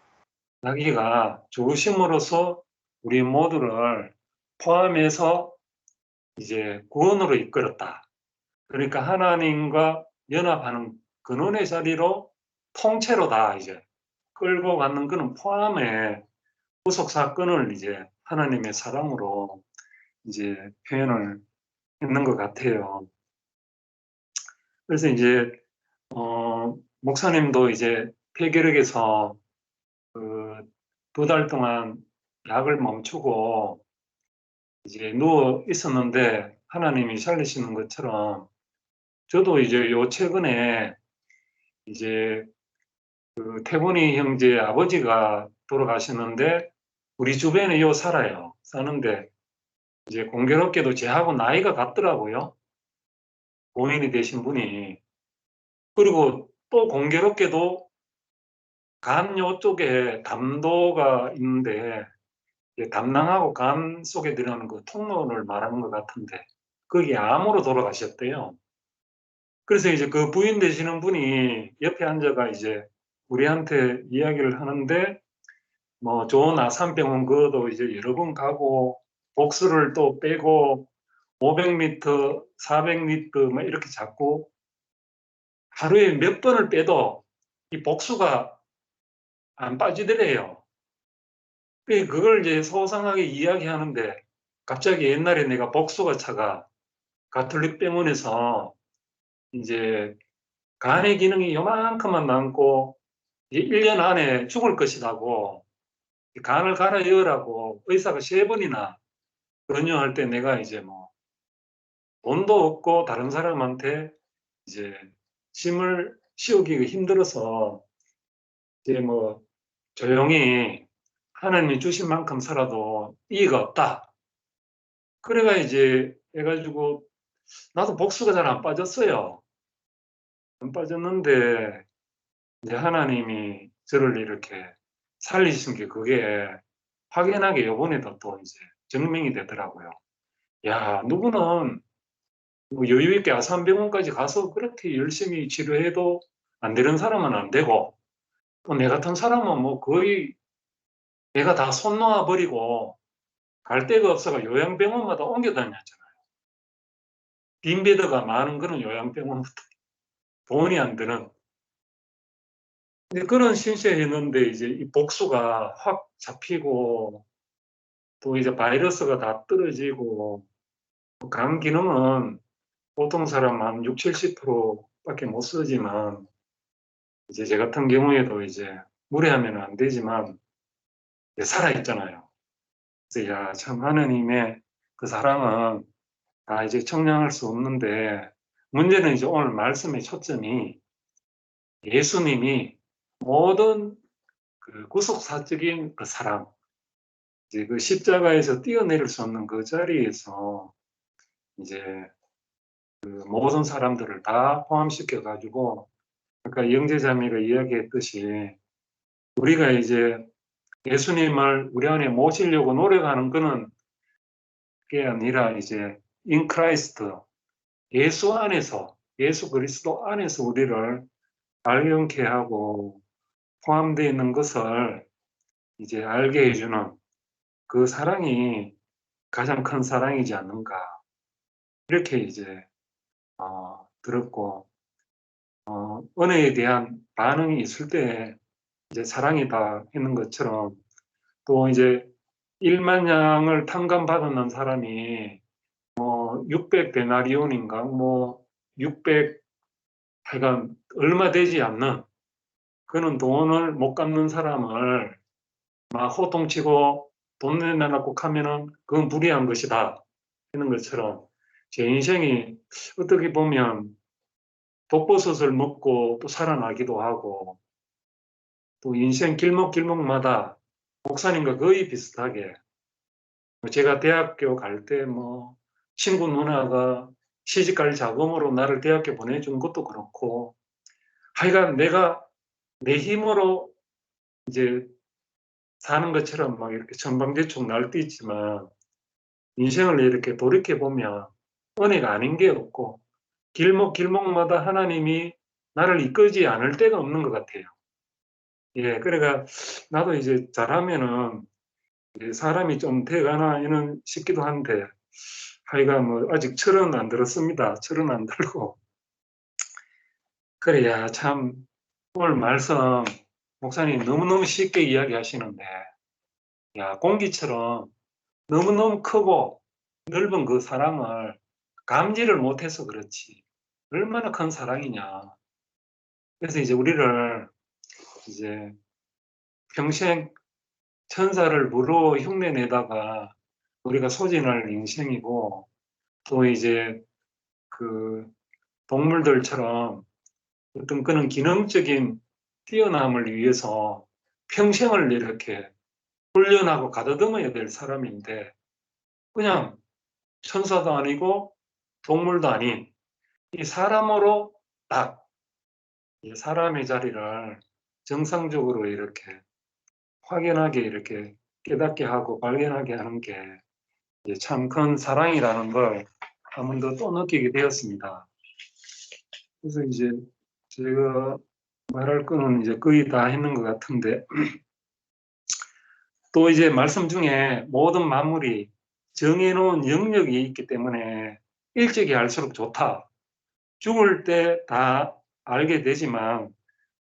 Speaker 7: 자기가 죽으심으로써 우리 모두를 포함해서 이제 구원으로 이끌었다. 그러니까 하나님과 연합하는 근원의 자리로 통째로 다 이제 끌고 가는 그런 포함의 구속 사건을 이제 하나님의 사랑으로 이제 표현을 했는 것 같아요. 그래서 이제 목사님도 이제 폐결핵에서 그 2달 동안 약을 멈추고 이제 누워 있었는데 하나님이 살리시는 것처럼 저도 이제 요 최근에 이제 그 태곤이 형제 아버지가 돌아가셨는데 우리 주변에 요 살아요. 사는데 이제 공교롭게도 제하고 나이가 같더라고요. 고인이 되신 분이. 그리고 또 공교롭게도 간 요쪽에 담도가 있는데 담낭하고 간 속에 들어가는 그 통로를 말하는 것 같은데 거기 암으로 돌아가셨대요. 그래서 이제 그 부인 되시는 분이 옆에 앉아가 이제 우리한테 이야기를 하는데 뭐 좋은 아산병원 그것도 이제 여러 번 가고 복수를 또 빼고 500m, 400m 막 이렇게 잡고 하루에 몇 번을 빼도 이 복수가 안 빠지더래요. 그걸 이제 소상하게 이야기하는데 갑자기 옛날에 내가 복수가 차가 가톨릭 병원에서 이제 간의 기능이 요만큼만 남고 1년 안에 죽을 것이라고 간을 갈아여라고 의사가 3번이나 권유할 때 내가 이제 뭐 돈도 없고 다른 사람한테 이제 짐을 씌우기가 힘들어서 이제 뭐 조용히 하나님이 주신 만큼 살아도 이의가 없다. 그래가 이제 해가지고 나도 복수가 잘 안 빠졌어요. 안 빠졌는데 이제 하나님이 저를 이렇게 살리신 게 그게 확연하게 요번에도 또 이제 증명이 되더라고요. 야, 누구는 뭐 여유 있게 아산병원까지 가서 그렇게 열심히 치료해도 안 되는 사람은 안 되고 또 내 같은 사람은 뭐 거의 내가 다 손 놓아 버리고 갈 데가 없어가 요양병원마다 옮겨 다녔잖아요. 빈베드가 많은 그런 요양병원부터 돈이 안 드는. 근데 그런 신세했는데 이제 이 복수가 확 잡히고 또 이제 바이러스가 다 떨어지고 간 기능은 보통 사람 한 6, 70%밖에 못 쓰지만 이제 제 같은 경우에도 이제 무리하면 안 되지만 살아 있잖아요. 그래서 야, 참 하나님의 그 사랑은 다 이제 청량할 수 없는데 문제는 이제 오늘 말씀의 초점이 예수님이 모든 그 구속사적인 그 사랑, 이제 그 십자가에서 뛰어내릴 수 없는 그 자리에서 이제 그 모든 사람들을 다 포함시켜 가지고 아까 영제자매가 이야기했듯이 우리가 이제 예수님을 우리 안에 모시려고 노력하는 거는 게 아니라 이제 in Christ 예수 안에서, 예수 그리스도 안에서 우리를 발견케 하고 포함되어 있는 것을 이제 알게 해주는 그 사랑이 가장 큰 사랑이지 않는가. 이렇게 이제 들었고, 은혜에 대한 반응이 있을 때 이제 사랑이다 했는 것처럼, 또 이제 1만 양을 탕감받는 사람이 600데나리온인가 600 하여간 얼마 되지 않는 그는 돈을 못 갚는 사람을 막 호통치고 돈 내놔놓고 하면은 그건 불의한 것이다 하는 것처럼, 제 인생이 어떻게 보면 독버섯을 먹고 또 살아나기도 하고, 또 인생 길목길목마다 목사님과 거의 비슷하게, 제가 대학교 갈 때 친구 누나가 시집갈 자금으로 나를 대학교 보내준 것도 그렇고, 하여간 내가 내 힘으로 이제 사는 것처럼 막 이렇게 천방지축 날뛰지만, 인생을 이렇게 돌이켜보면 은혜가 아닌 게 없고, 길목길목마다 하나님이 나를 이끌지 않을 때가 없는 것 같아요. 예, 그러니까 나도 이제 잘하면은 사람이 좀 돼가나 이런 싶기도 한데, 하여간 아직 철은 안 들었습니다. 철은 안 들고. 그래야 참 오늘 말씀 목사님 너무너무 쉽게 이야기하시는데, 야, 공기처럼 너무너무 크고 넓은 그 사랑을 감지를 못해서 그렇지 얼마나 큰 사랑이냐. 그래서 이제 우리를 이제 평생 천사를 무로 흉내내다가 우리가 소진할 인생이고, 또 이제 그 동물들처럼 어떤 그런 기능적인 뛰어남을 위해서 평생을 이렇게 훈련하고 가다듬어야 될 사람인데, 그냥 천사도 아니고 동물도 아닌 이 사람으로 딱 이 사람의 자리를 정상적으로 이렇게 확연하게 이렇게 깨닫게 하고 발견하게 하는 게 참 큰 사랑이라는 걸 한 번 더 또 느끼게 되었습니다. 그래서 이제 제가 말할 거는 이제 거의 다 했는 것 같은데, 또 이제 말씀 중에 모든 만물이 정해놓은 영역이 있기 때문에 일찍이 알수록 좋다. 죽을 때 다 알게 되지만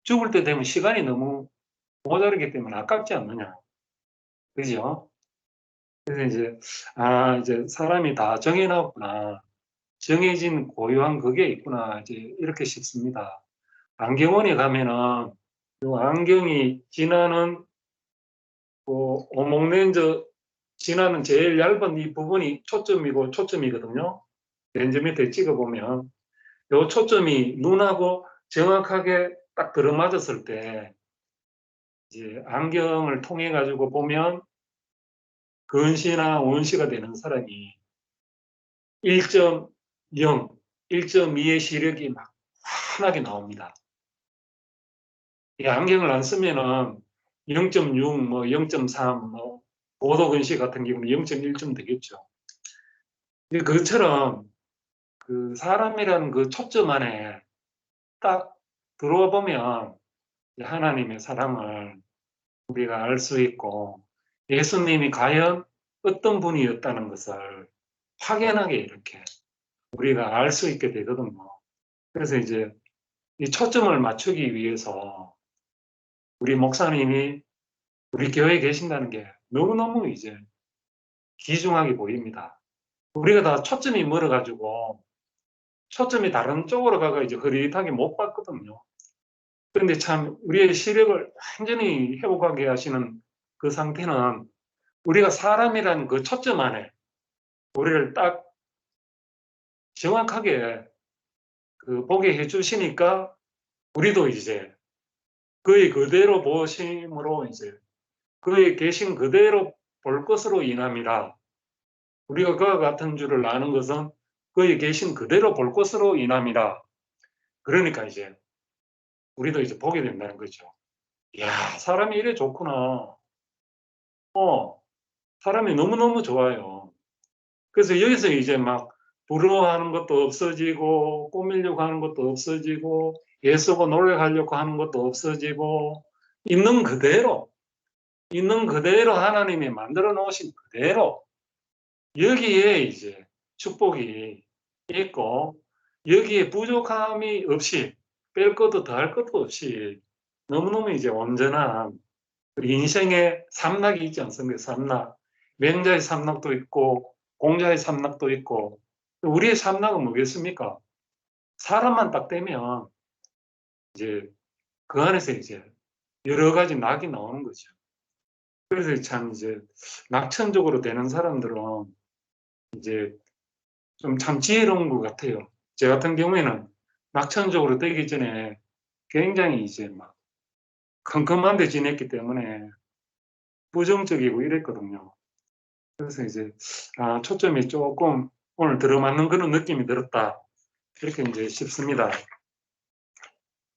Speaker 7: 죽을 때 되면 시간이 너무 모자르기 때문에 아깝지 않느냐. 그죠? 그래서 이제 이제 사람이 다 정해놨구나. 정해진 고유한 그게 있구나. 이제 이렇게 싶습니다. 안경원에 가면은 이 안경이 지나는 오목렌즈 지나는 제일 얇은 이 부분이 초점이거든요. 렌즈 밑에 찍어보면 이 초점이 눈하고 정확하게 딱 들어맞았을 때 이제 안경을 통해 가지고 보면 근시나 원시가 되는 사람이 1.0, 1.2의 시력이 막 환하게 나옵니다. 이 안경을 안 쓰면은 0.6, 0.3, 5도 근시 같은 경우는 0.1쯤 되겠죠. 그것처럼 그 사람이라는 그 초점 안에 딱 들어와 보면 하나님의 사랑을 우리가 알 수 있고, 예수님이 과연 어떤 분이었다는 것을 확연하게 이렇게 우리가 알 수 있게 되거든요. 그래서 이제 이 초점을 맞추기 위해서 우리 목사님이 우리 교회에 계신다는 게 너무너무 이제 귀중하게 보입니다. 우리가 다 초점이 멀어가지고 초점이 다른 쪽으로 가가 이제 흐릿하게 못 봤거든요. 그런데 참 우리의 시력을 완전히 회복하게 하시는 그 상태는 우리가 사람이라는 그 초점 안에 우리를 딱 정확하게 보게 해주시니까 우리도 이제 그의 그대로 보심으로 이제 그의 계신 그대로 볼 것으로 인함이라. 우리가 그와 같은 줄을 아는 것은 그의 계신 그대로 볼 것으로 인함이라. 그러니까 이제 우리도 이제 보게 된다는 거죠. 이야, 사람이 이래 좋구나. 사람이 너무너무 좋아요. 그래서 여기서 이제 막 부러워하는 것도 없어지고 꾸미려고 하는 것도 없어지고 애쓰고 노력하려고 하는 것도 없어지고 있는 그대로 하나님이 만들어 놓으신 그대로 여기에 이제 축복이 있고 여기에 부족함이 없이 뺄 것도 더할 것도 없이 너무너무 이제 온전한 우리 인생의 삼락이 있지 않습니까? 삼락. 맹자의 삼락도 있고 공자의 삼락도 있고 우리의 삼락은 뭐겠습니까? 사람만 딱 되면 이제 그 안에서 이제 여러 가지 낙이 나오는 거죠. 그래서 참 이제 낙천적으로 되는 사람들은 이제 좀 참 지혜로운 것 같아요. 제 같은 경우에는 낙천적으로 되기 전에 굉장히 이제 막 컴컴한 데 지냈기 때문에 부정적이고 이랬거든요. 그래서 이제 초점이 조금 오늘 들어맞는 그런 느낌이 들었다. 이렇게 이제 싶습니다.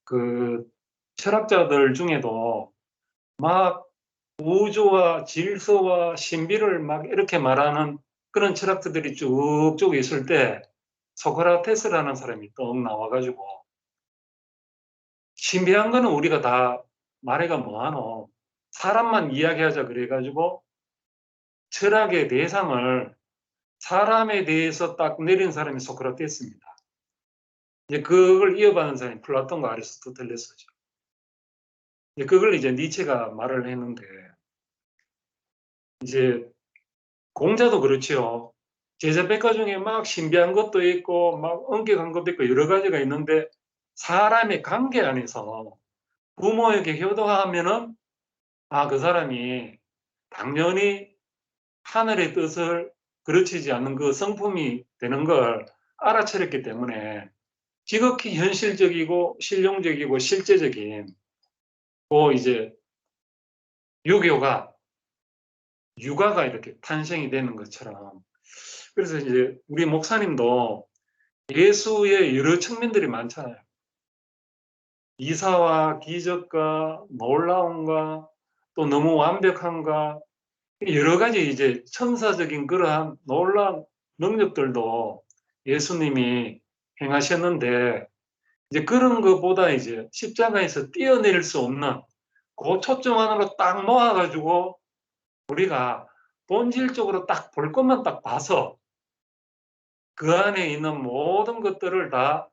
Speaker 7: 그 철학자들 중에도 막 우주와 질서와 신비를 막 이렇게 말하는 그런 철학자들이 쭉쭉 있을 때 소크라테스라는 사람이 떡 나와가지고 신비한 거는 우리가 다 말해가 뭐하노 사람만 이야기하자 그래가지고 철학의 대상을 사람에 대해서 딱 내린 사람이 소크라테스입니다. 이제 그걸 이어받은 사람이 플라톤과 아리스토텔레스죠. 이제 그걸 이제 니체가 말을 했는데 이제 공자도 그렇지요. 제자백과 중에 막 신비한 것도 있고 막 엄격한 것도 있고 여러 가지가 있는데 사람의 관계 안에서 부모에게 효도하면은 그 사람이 당연히 하늘의 뜻을 그르치지 않는 그 성품이 되는 걸 알아차렸기 때문에 지극히 현실적이고 실용적이고 실제적인 이제 육아가 이렇게 탄생이 되는 것처럼 그래서 이제 우리 목사님도 예수의 여러 측면들이 많잖아요. 이사와 기적과 놀라움과 또 너무 완벽함과 여러 가지 이제 천사적인 그러한 놀라운 능력들도 예수님이 행하셨는데 이제 그런 것보다 이제 십자가에서 떼어낼 수 없는 그 초점 안으로 딱 모아가지고 우리가 본질적으로 딱 볼 것만 딱 봐서 그 안에 있는 모든 것들을 다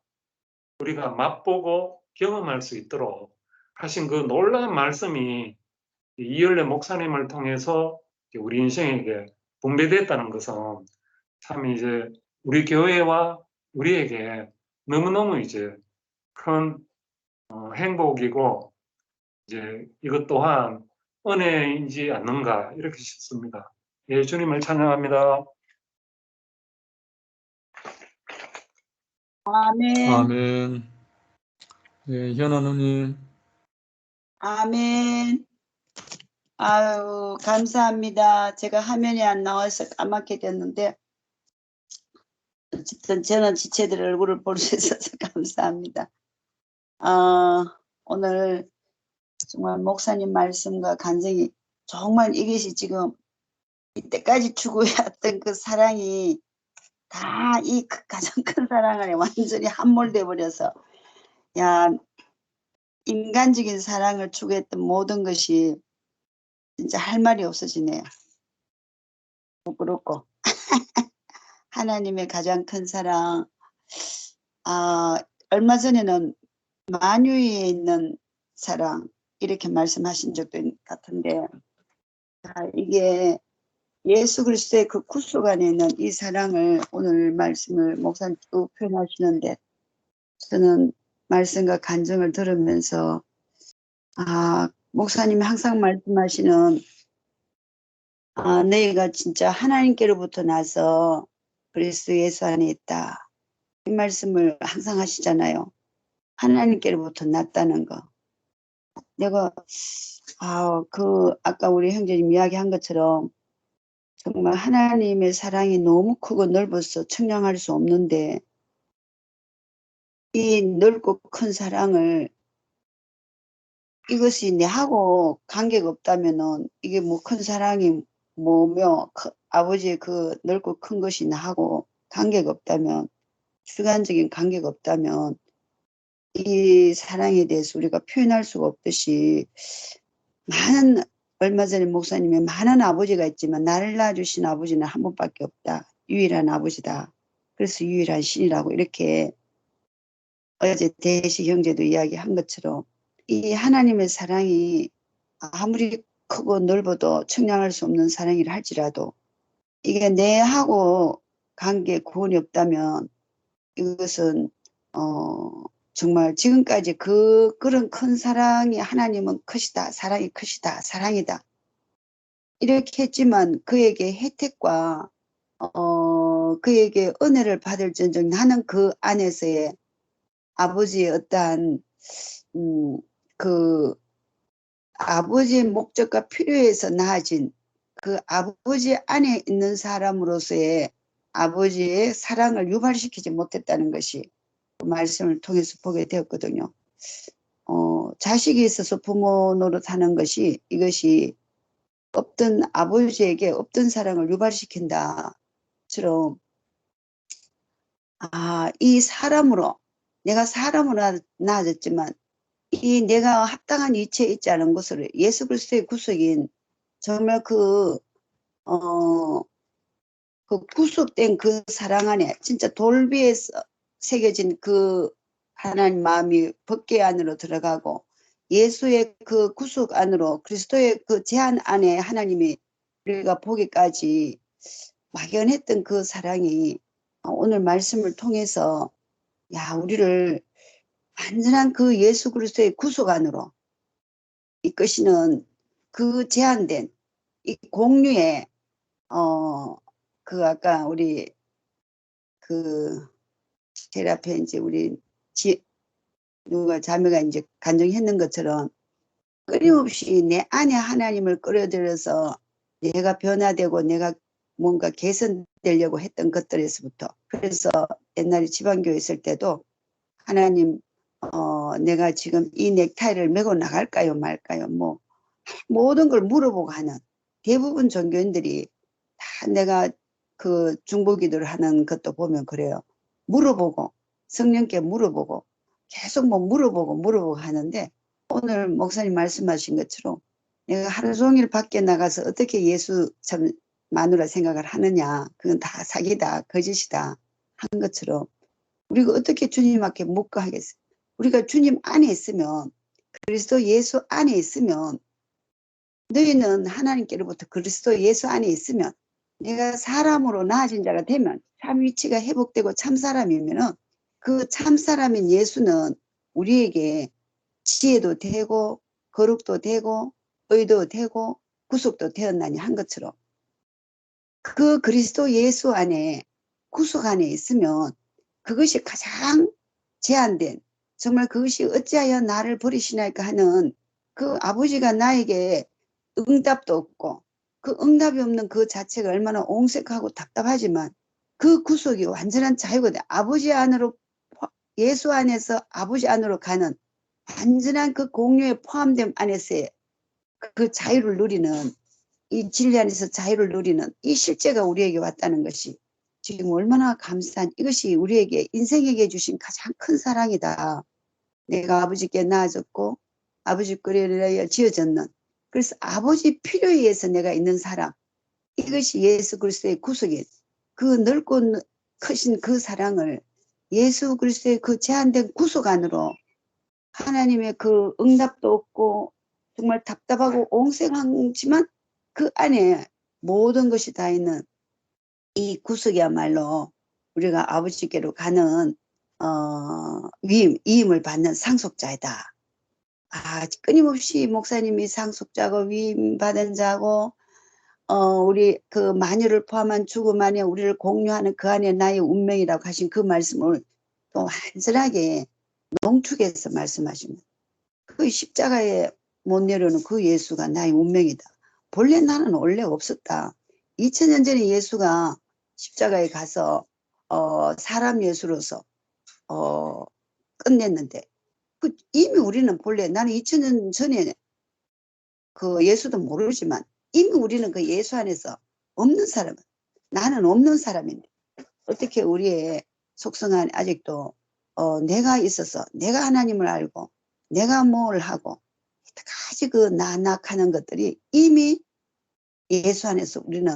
Speaker 7: 우리가 맛보고 경험할 수 있도록 하신 그 놀라운 말씀이 이열래 목사님을 통해서 우리 인생에게 분배됐다는 것은 참 이제 우리 교회와 우리에게 너무너무 이제 큰 행복이고 이제 이것 또한 은혜이지 않는가 이렇게 싶습니다. 예, 주님을 찬양합니다.
Speaker 6: 아멘.
Speaker 1: 아멘. 예, 현아 누님.
Speaker 6: 아멘. 아유, 감사합니다. 제가 화면이 안 나와서 까맣게 됐는데 어쨌든 저는 지체들 얼굴을 볼 수 있어서 감사합니다. 오늘 정말 목사님 말씀과 간증이 정말 이것이 지금 이때까지 추구해왔던 그 사랑이 다 이 가장 큰 사랑 안에 완전히 함몰돼 버려서 인간적인 사랑을 추구했던 모든 것이 진짜 할 말이 없어지네요. 부끄럽고 하나님의 가장 큰 사랑. 얼마 전에는 만유에 있는 사랑 이렇게 말씀하신 적도 같은데 이게 예수 그리스도의 그 구속 안에 있는 이 사랑을 오늘 말씀을 목사님 쭉 표현하시는데 저는 말씀과 간증을 들으면서 목사님이 항상 말씀하시는 너희가 진짜 하나님께로부터 나서 그리스도 예수 안에 있다. 이 말씀을 항상 하시잖아요. 하나님께로부터 났다는 거. 내가 아까 우리 형제님 이야기한 것처럼 정말 하나님의 사랑이 너무 크고 넓어서 측량할 수 없는데 이 넓고 큰 사랑을 이것이 내하고 관계가 없다면은 이게 뭐 큰 사랑이 뭐며 아버지의 그 넓고 큰 것이 나하고 관계가 없다면, 주관적인 관계가 없다면 이 사랑에 대해서 우리가 표현할 수가 없듯이 많은, 얼마 전에 목사님이 많은 아버지가 있지만 나를 낳아주신 아버지는 한 분밖에 없다. 유일한 아버지다. 그래서 유일한 신이라고 이렇게 어제 대시 형제도 이야기한 것처럼 이 하나님의 사랑이 아무리 크고 넓어도 측량할 수 없는 사랑이라 할지라도 이게 내하고 관계에 구원이 없다면 이것은 정말 지금까지 그런 큰 사랑이 하나님은 크시다, 사랑이 크시다, 사랑이다 이렇게 했지만 그에게 혜택과 그에게 은혜를 받을지언정 나는 그 안에서의 아버지의 어떠한 그 아버지의 목적과 필요에서 나아진 그 아버지 안에 있는 사람으로서의 아버지의 사랑을 유발시키지 못했다는 것이 그 말씀을 통해서 보게 되었거든요. 자식이 있어서 부모 노릇하는 것이 이것이 없던 아버지에게 없던 사랑을 유발시킨다처럼 이 사람으로 내가 사람으로 나아졌지만 이 내가 합당한 위치에 있지 않은 것을 예수 그리스도의 구속인 정말 그 구속된 그 사랑 안에 진짜 돌비에서 새겨진 그 하나님 마음이 법궤 안으로 들어가고 예수의 그 구속 안으로 그리스도의 그 제한 안에 하나님이 우리가 보기까지 막연했던 그 사랑이 오늘 말씀을 통해서 우리를 완전한 그 예수 그리스도의 구속 안으로 이끄시는 그 제한된 이 공유의 그 아까 우리 그 제일 앞에 이제 우리 누가 자매가 이제 간증했는 것처럼 끊임없이 내 안에 하나님을 끌어들여서 내가 변화되고 내가 뭔가 개선되려고 했던 것들에서부터 그래서 옛날에 지방교회 있을 때도 하나님 내가 지금 이 넥타이를 메고 나갈까요 말까요 뭐 모든 걸 물어보고 하는 대부분 종교인들이 다 내가 그 중보기도를 하는 것도 보면 그래요. 물어보고 성령께 물어보고 계속 뭐 물어보고 하는데 오늘 목사님 말씀하신 것처럼 내가 하루 종일 밖에 나가서 어떻게 예수 참 마누라 생각을 하느냐 그건 다 사기다 거짓이다 한 것처럼 우리가 어떻게 주님 앞에 묻고 하겠어요. 우리가 주님 안에 있으면 그리스도 예수 안에 있으면 너희는 하나님께로부터 그리스도 예수 안에 있으면 내가 사람으로 나아진 자가 되면 참 위치가 회복되고 참사람이면은 그 참사람인 예수는 우리에게 지혜도 되고 거룩도 되고 의도 되고 구속도 되었나니 한 것처럼 그 그리스도 예수 안에 구속 안에 있으면 그것이 가장 제한된 정말 그것이 어찌하여 나를 버리시나이까 하는 그 아버지가 나에게 응답도 없고 그 응답이 없는 그 자체가 얼마나 옹색하고 답답하지만 그 구속이 완전한 자유거든. 아버지 안으로 예수 안에서 아버지 안으로 가는 완전한 그 공유에 포함됨 안에서의 그 자유를 누리는 이 진리 안에서 자유를 누리는 이 실제가 우리에게 왔다는 것이 지금 얼마나 감사한 이것이 우리에게 인생에게 주신 가장 큰 사랑이다. 내가 아버지께 나아졌고 아버지 꼴에 지어졌는 그래서 아버지 필요에 의해서 내가 있는 사람 이것이 예수 그리스도의 구속인 그 넓고 크신 그 사랑을 예수 그리스도의 그 제한된 구속 안으로 하나님의 그 응답도 없고 정말 답답하고 옹생하지만 그 안에 모든 것이 다 있는 이 구속이야말로 우리가 아버지께로 가는 위임을 받는 상속자이다. 끊임없이 목사님이 상속자고 위임받은 자고 우리 그 마녀를 포함한 죽음 안에 우리를 공유하는 그 안에 나의 운명이라고 하신 그 말씀을 또 완전하게 농축해서 말씀하시면 그 십자가에 못 내려오는 그 예수가 나의 운명이다. 본래 나는 원래 없었다. 2000년 전에 예수가 십자가에 가서 사람 예수로서 끝냈는데 이미 우리는 본래 나는 2000년 전에 그 예수도 모르지만 이미 우리는 그 예수 안에서 없는 사람은 나는 없는 사람인데 어떻게 우리의 속성 안에 아직도 내가 있어서 내가 하나님을 알고 내가 뭘 하고 여태까지 그 나낙하는 것들이 이미 예수 안에서 우리는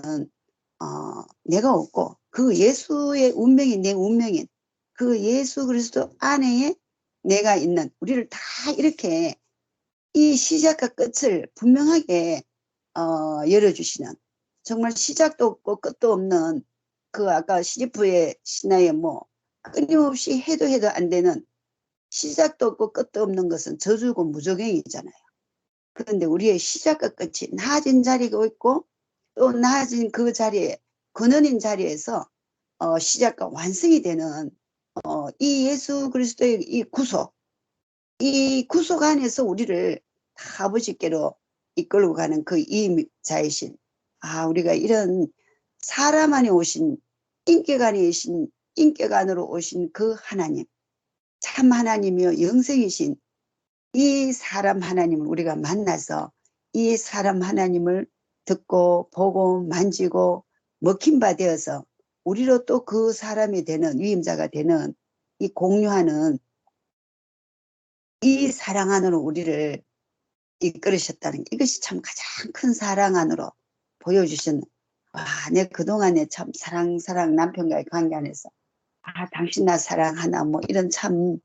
Speaker 6: 내가 없고 그 예수의 운명이 내 운명인 그 예수 그리스도 안에 내가 있는 우리를 다 이렇게 이 시작과 끝을 분명하게 열어주시는 정말 시작도 없고 끝도 없는 그 아까 시리프의 신화에 뭐 끊임없이 해도 안 되는 시작도 없고 끝도 없는 것은 저주고 무조갱이잖아요. 그런데 우리의 시작과 끝이 나아진 자리가 있고 또 나아진 그 자리에 근원인 자리에서 시작과 완성이 되는 이 예수 그리스도의 이 구속 안에서 우리를 다 아버지께로 이끌고 가는 그 이자이신 우리가 이런 사람 안에 오신 인격 안으로 오신 그 하나님 참 하나님이요 영생이신 이 사람 하나님을 우리가 만나서 이 사람 하나님을 듣고 보고 만지고 먹힌 바 되어서 우리로 또 그 사람이 되는 위임자가 되는 이 공유하는 이 사랑 안으로 우리를 이끌으셨다는 게 이것이 참 가장 큰 사랑 안으로 보여주신 내 그동안에 참 사랑 남편과의 관계 안에서 당신 나 사랑하나 뭐 이런 참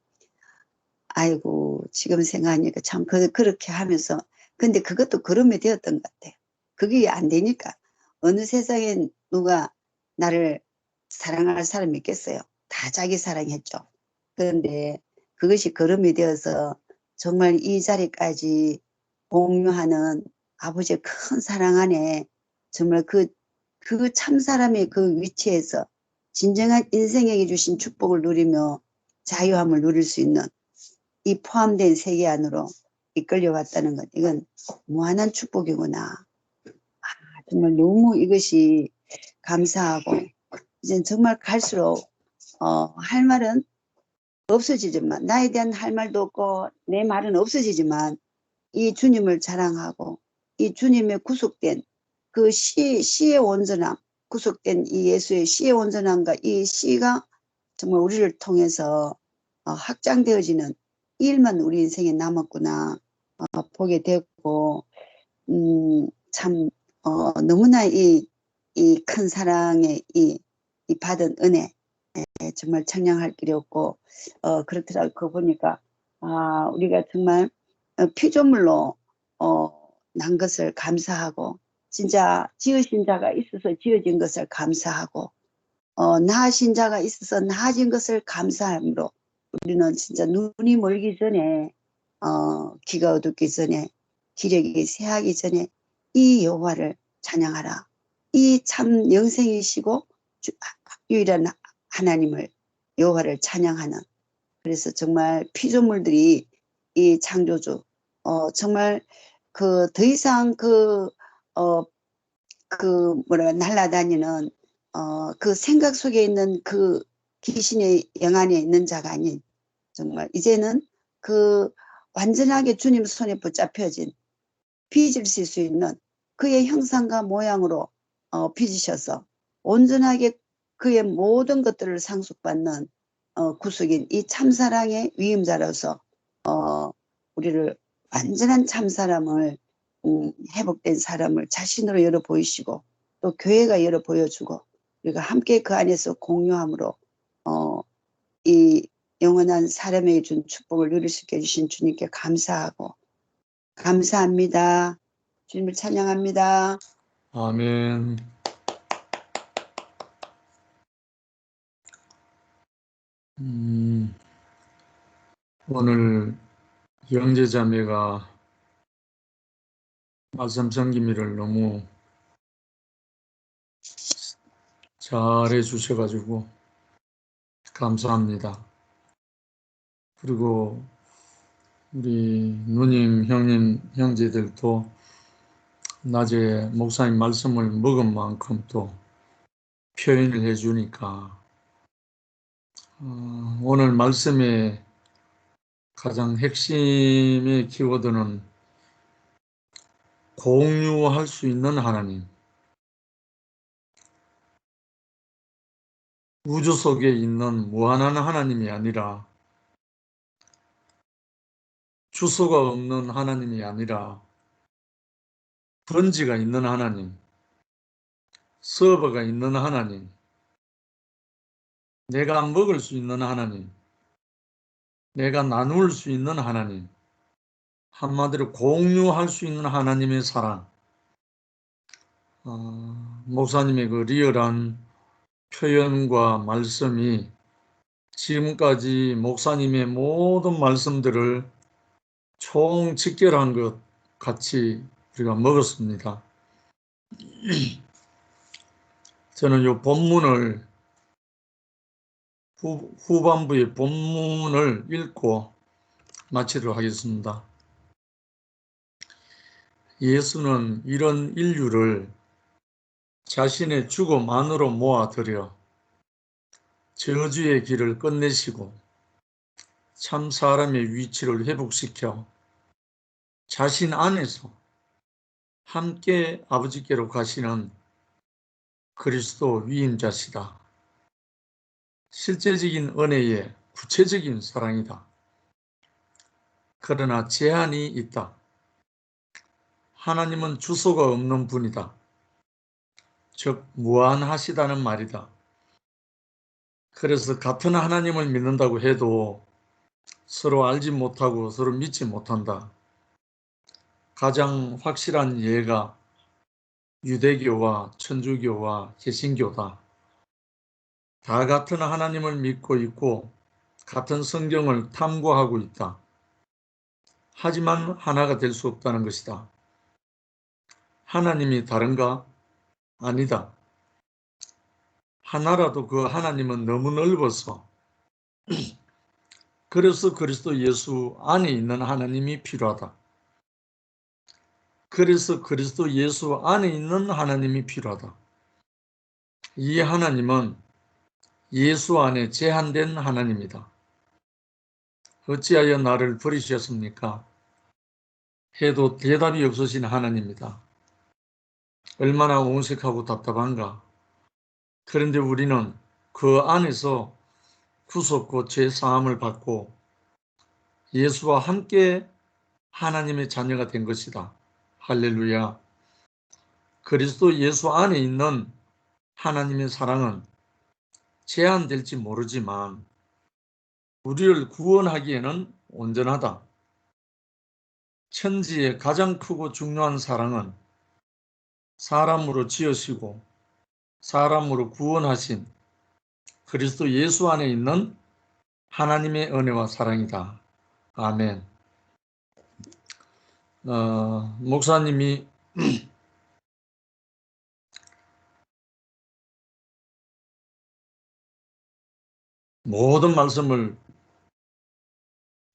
Speaker 6: 아이고 지금 생각하니까 참 그렇게 하면서 근데 그것도 그름이 되었던 것 같아요. 그게 안 되니까 어느 세상에 누가 나를 사랑할 사람이 있겠어요. 다 자기 사랑했죠. 그런데 그것이 걸음이 되어서 정말 이 자리까지 공유하는 아버지의 큰 사랑 안에 정말 그 참 사람의 그 위치에서 진정한 인생에게 주신 축복을 누리며 자유함을 누릴 수 있는 이 포함된 세계 안으로 이끌려왔다는 것 이건 무한한 축복이구나. 정말 너무 이것이 감사하고 이제 정말 갈수록 할 말은 없어지지만 나에 대한 할 말도 없고 내 말은 없어지지만 이 주님을 자랑하고 이 주님의 구속된 그 시의 온전함 구속된 이 예수의 시의 온전함과 이 시가 정말 우리를 통해서 확장되어지는 이 일만 우리 인생에 남았구나 보게 되고 참 너무나 이 큰 사랑의 이 받은 은혜 정말 청량할 길이 없고 그렇더라고 그거 보니까 우리가 정말 피조물로 난 것을 감사하고 진짜 지으신 자가 있어서 지어진 것을 감사하고 나으신 자가 있어서 나아진 것을 감사함으로 우리는 진짜 눈이 멀기 전에 귀가 어둡기 전에 기력이 새하기 전에 이 여호와를 찬양하라. 이 참 영생이시고 유일한 하나님을 여호와를 찬양하는 그래서 정말 피조물들이 이 창조주 정말 그 더 이상 날아다니는 그 생각 속에 있는 그 귀신의 영 안에 있는 자가 아닌 정말 이제는 그 완전하게 주님 손에 붙잡혀진 빚으실 수 있는 그의 형상과 모양으로 빚으셔서 온전하게 그의 모든 것들을 상속받는 구속인 이 참사랑의 위임자로서 우리를 완전한 참사람을 회복된 사람을 자신으로 열어 보이시고 또 교회가 열어 보여주고 우리가 함께 그 안에서 공유함으로 이 영원한 사람에게 준 축복을 누릴 수 있게 해주신 주님께 감사하고 감사합니다. 주님을 찬양합니다.
Speaker 1: 아멘. 오늘 형제자매가 말씀 전기미를 너무 잘해 주셔가지고 감사합니다. 그리고 우리 누님, 형님, 형제들도 낮에 목사님 말씀을 먹은 만큼 또 표현을 해주니까 오늘 말씀의 가장 핵심의 키워드는 공유할 수 있는 하나님. 우주 속에 있는 무한한 하나님이 아니라 주소가 없는 하나님이 아니라 번지가 있는 하나님, 서버가 있는 하나님, 내가 먹을 수 있는 하나님, 내가 나눌 수 있는 하나님, 한마디로 공유할 수 있는 하나님의 사랑. 목사님의 그 리얼한 표현과 말씀이 지금까지 목사님의 모든 말씀들을 총 직결한 것 같이 우리가 먹었습니다. 저는 이 본문을 후반부의 본문을 읽고 마치도록 하겠습니다. 예수는 이런 인류를 자신의 죽음 안으로 모아들여 저주의 길을 끝내시고 참 사람의 위치를 회복시켜 자신 안에서 함께 아버지께로 가시는 그리스도 위임자시다. 실제적인 은혜의 구체적인 사랑이다. 그러나 제한이 있다. 하나님은 주소가 없는 분이다. 즉 무한하시다는 말이다. 그래서 같은 하나님을 믿는다고 해도 서로 알지 못하고 서로 믿지 못한다. 가장 확실한 예가 유대교와 천주교와 개신교다. 다 같은 하나님을 믿고 있고 같은 성경을 탐구하고 있다. 하지만 하나가 될 수 없다는 것이다. 하나님이 다른가? 아니다. 하나라도 그 하나님은 너무 넓어서 그래서 그리스도 예수 안에 있는 하나님이 필요하다. 그래서 그리스도 예수 안에 있는 하나님이 필요하다. 이 하나님은 예수 안에 제한된 하나님이다. 어찌하여 나를 버리셨습니까? 해도 대답이 없으신 하나님이다. 얼마나 온색하고 답답한가. 그런데 우리는 그 안에서 구속고 죄사함을 받고 예수와 함께 하나님의 자녀가 된 것이다. 할렐루야. 그리스도 예수 안에 있는 하나님의 사랑은 제한될지 모르지만 우리를 구원하기에는 온전하다. 천지의 가장 크고 중요한 사랑은 사람으로 지으시고 사람으로 구원하신 그리스도 예수 안에 있는 하나님의 은혜와 사랑이다. 아멘. 목사님이 모든 말씀을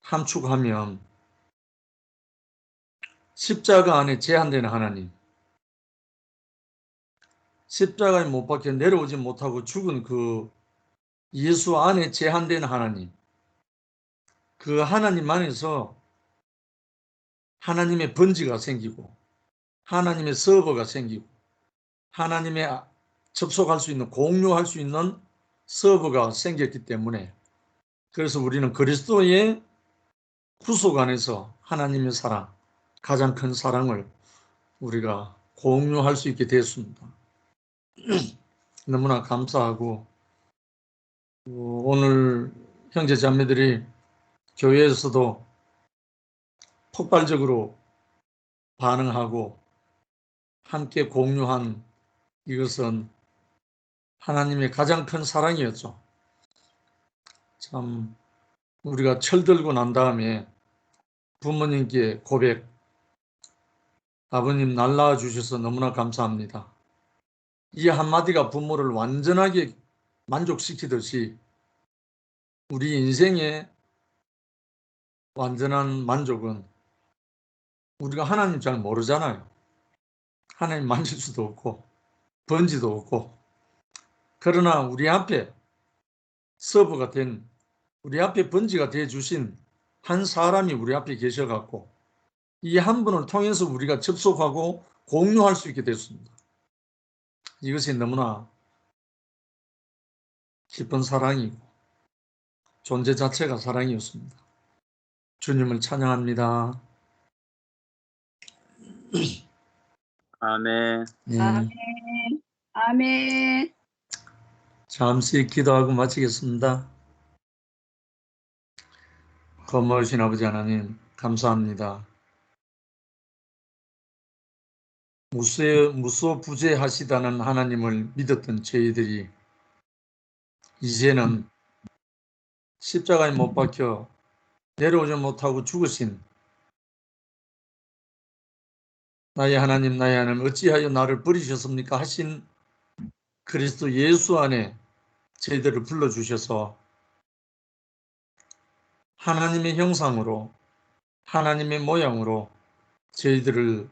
Speaker 1: 함축하면 십자가 안에 제한되는 하나님, 십자가에 못 박혀 내려오지 못하고 죽은 그 예수 안에 제한된 하나님, 그 하나님 안에서 하나님의 번지가 생기고 하나님의 서버가 생기고 하나님의 접속할 수 있는 공유할 수 있는 서버가 생겼기 때문에 그래서 우리는 그리스도의 구속 안에서 하나님의 사랑, 가장 큰 사랑을 우리가 공유할 수 있게 되었습니다. 너무나 감사하고 오늘 형제 자매들이 교회에서도 폭발적으로 반응하고 함께 공유한 이것은 하나님의 가장 큰 사랑이었죠. 참 우리가 철들고 난 다음에 부모님께 고백, 아버님 날 낳아 주셔서 너무나 감사합니다. 이 한마디가 부모를 완전하게 만족시키듯이 우리 인생의 완전한 만족은 우리가 하나님 잘 모르잖아요. 하나님 만질 수도 없고 번지도 없고 그러나 우리 앞에 서버가 된 우리 앞에 번지가 되어 주신 한 사람이 우리 앞에 계셔갖고 이 한 분을 통해서 우리가 접속하고 공유할 수 있게 됐습니다. 이것이 너무나 깊은 사랑이고 존재 자체가 사랑이었습니다. 주님을 찬양합니다.
Speaker 3: 아멘.
Speaker 1: 예,
Speaker 6: 아멘. 아멘.
Speaker 1: 잠시 기도하고 마치겠습니다. 거머우신 아버지 하나님 감사합니다. 무소부재하시다는 하나님을 믿었던 저희들이 이제는 십자가에 못 박혀 내려오지 못하고 죽으신 나의 하나님 나의 하나님 어찌하여 나를 버리셨습니까 하신 그리스도 예수 안에 저희들을 불러주셔서 하나님의 형상으로 하나님의 모양으로 저희들을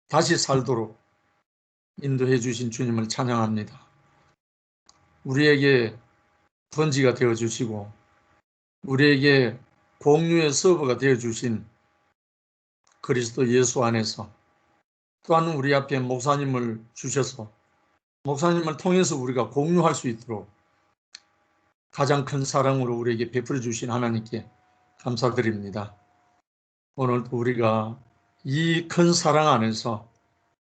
Speaker 1: 다시 살도록 인도해 주신 주님을 찬양합니다. 우리에게 번지가 되어 주시고 우리에게 공유의 서버가 되어 주신 그리스도 예수 안에서 또한 우리 앞에 목사님을 주셔서 목사님을 통해서 우리가 공유할 수 있도록 가장 큰 사랑으로 우리에게 베풀어 주신 하나님께 감사드립니다. 오늘도 우리가 이 큰 사랑 안에서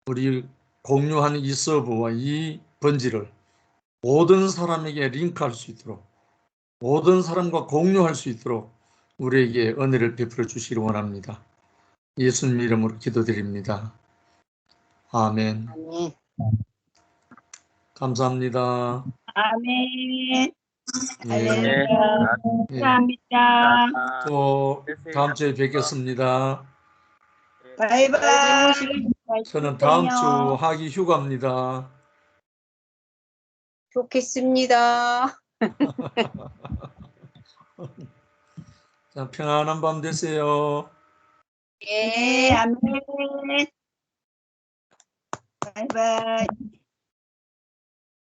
Speaker 1: 우리 공유하는 이 서버와 이 번지를 모든 사람에게 링크할 수 있도록 모든 사람과 공유할 수 있도록 우리에게 은혜를 베풀어 주시기 원합니다. 예수님 이름으로 기도드립니다. 아멘.
Speaker 5: 아멘.
Speaker 1: 감사합니다.
Speaker 6: 아멘.
Speaker 1: 예,
Speaker 6: 할렐루야.
Speaker 1: 예.
Speaker 6: 감사합니다.
Speaker 1: 또 다음 주에 뵙겠습니다.
Speaker 6: 바이바이.
Speaker 1: 저는 다음 주 하기 휴가입니다.
Speaker 5: 좋겠습니다.
Speaker 1: 자, 평안한 밤 되세요.
Speaker 6: 네, 아멘. 바이바이.